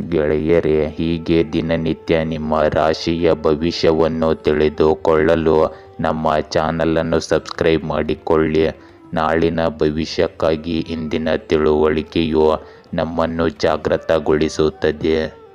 ಗೆಳೆಯರೇ, ಹೀಗೆ ದಿನನಿತ್ಯ ನಿಮ್ಮ ರಾಶಿಯ ಭವಿಷ್ಯವನ್ನು ತಿಳಿದುಕೊಳ್ಳಲು ನಮ್ಮ ಚಾನಲನ್ನು ಸಬ್ಸ್ಕ್ರೈಬ್ ಮಾಡಿಕೊಳ್ಳಿ. ನಾಳಿನ ಭವಿಷ್ಯಕ್ಕಾಗಿ ಇಂದಿನ ತಿಳುವಳಿಕೆಯು ನಮ್ಮನ್ನು ಜಾಗೃತಗೊಳಿಸುತ್ತದೆ.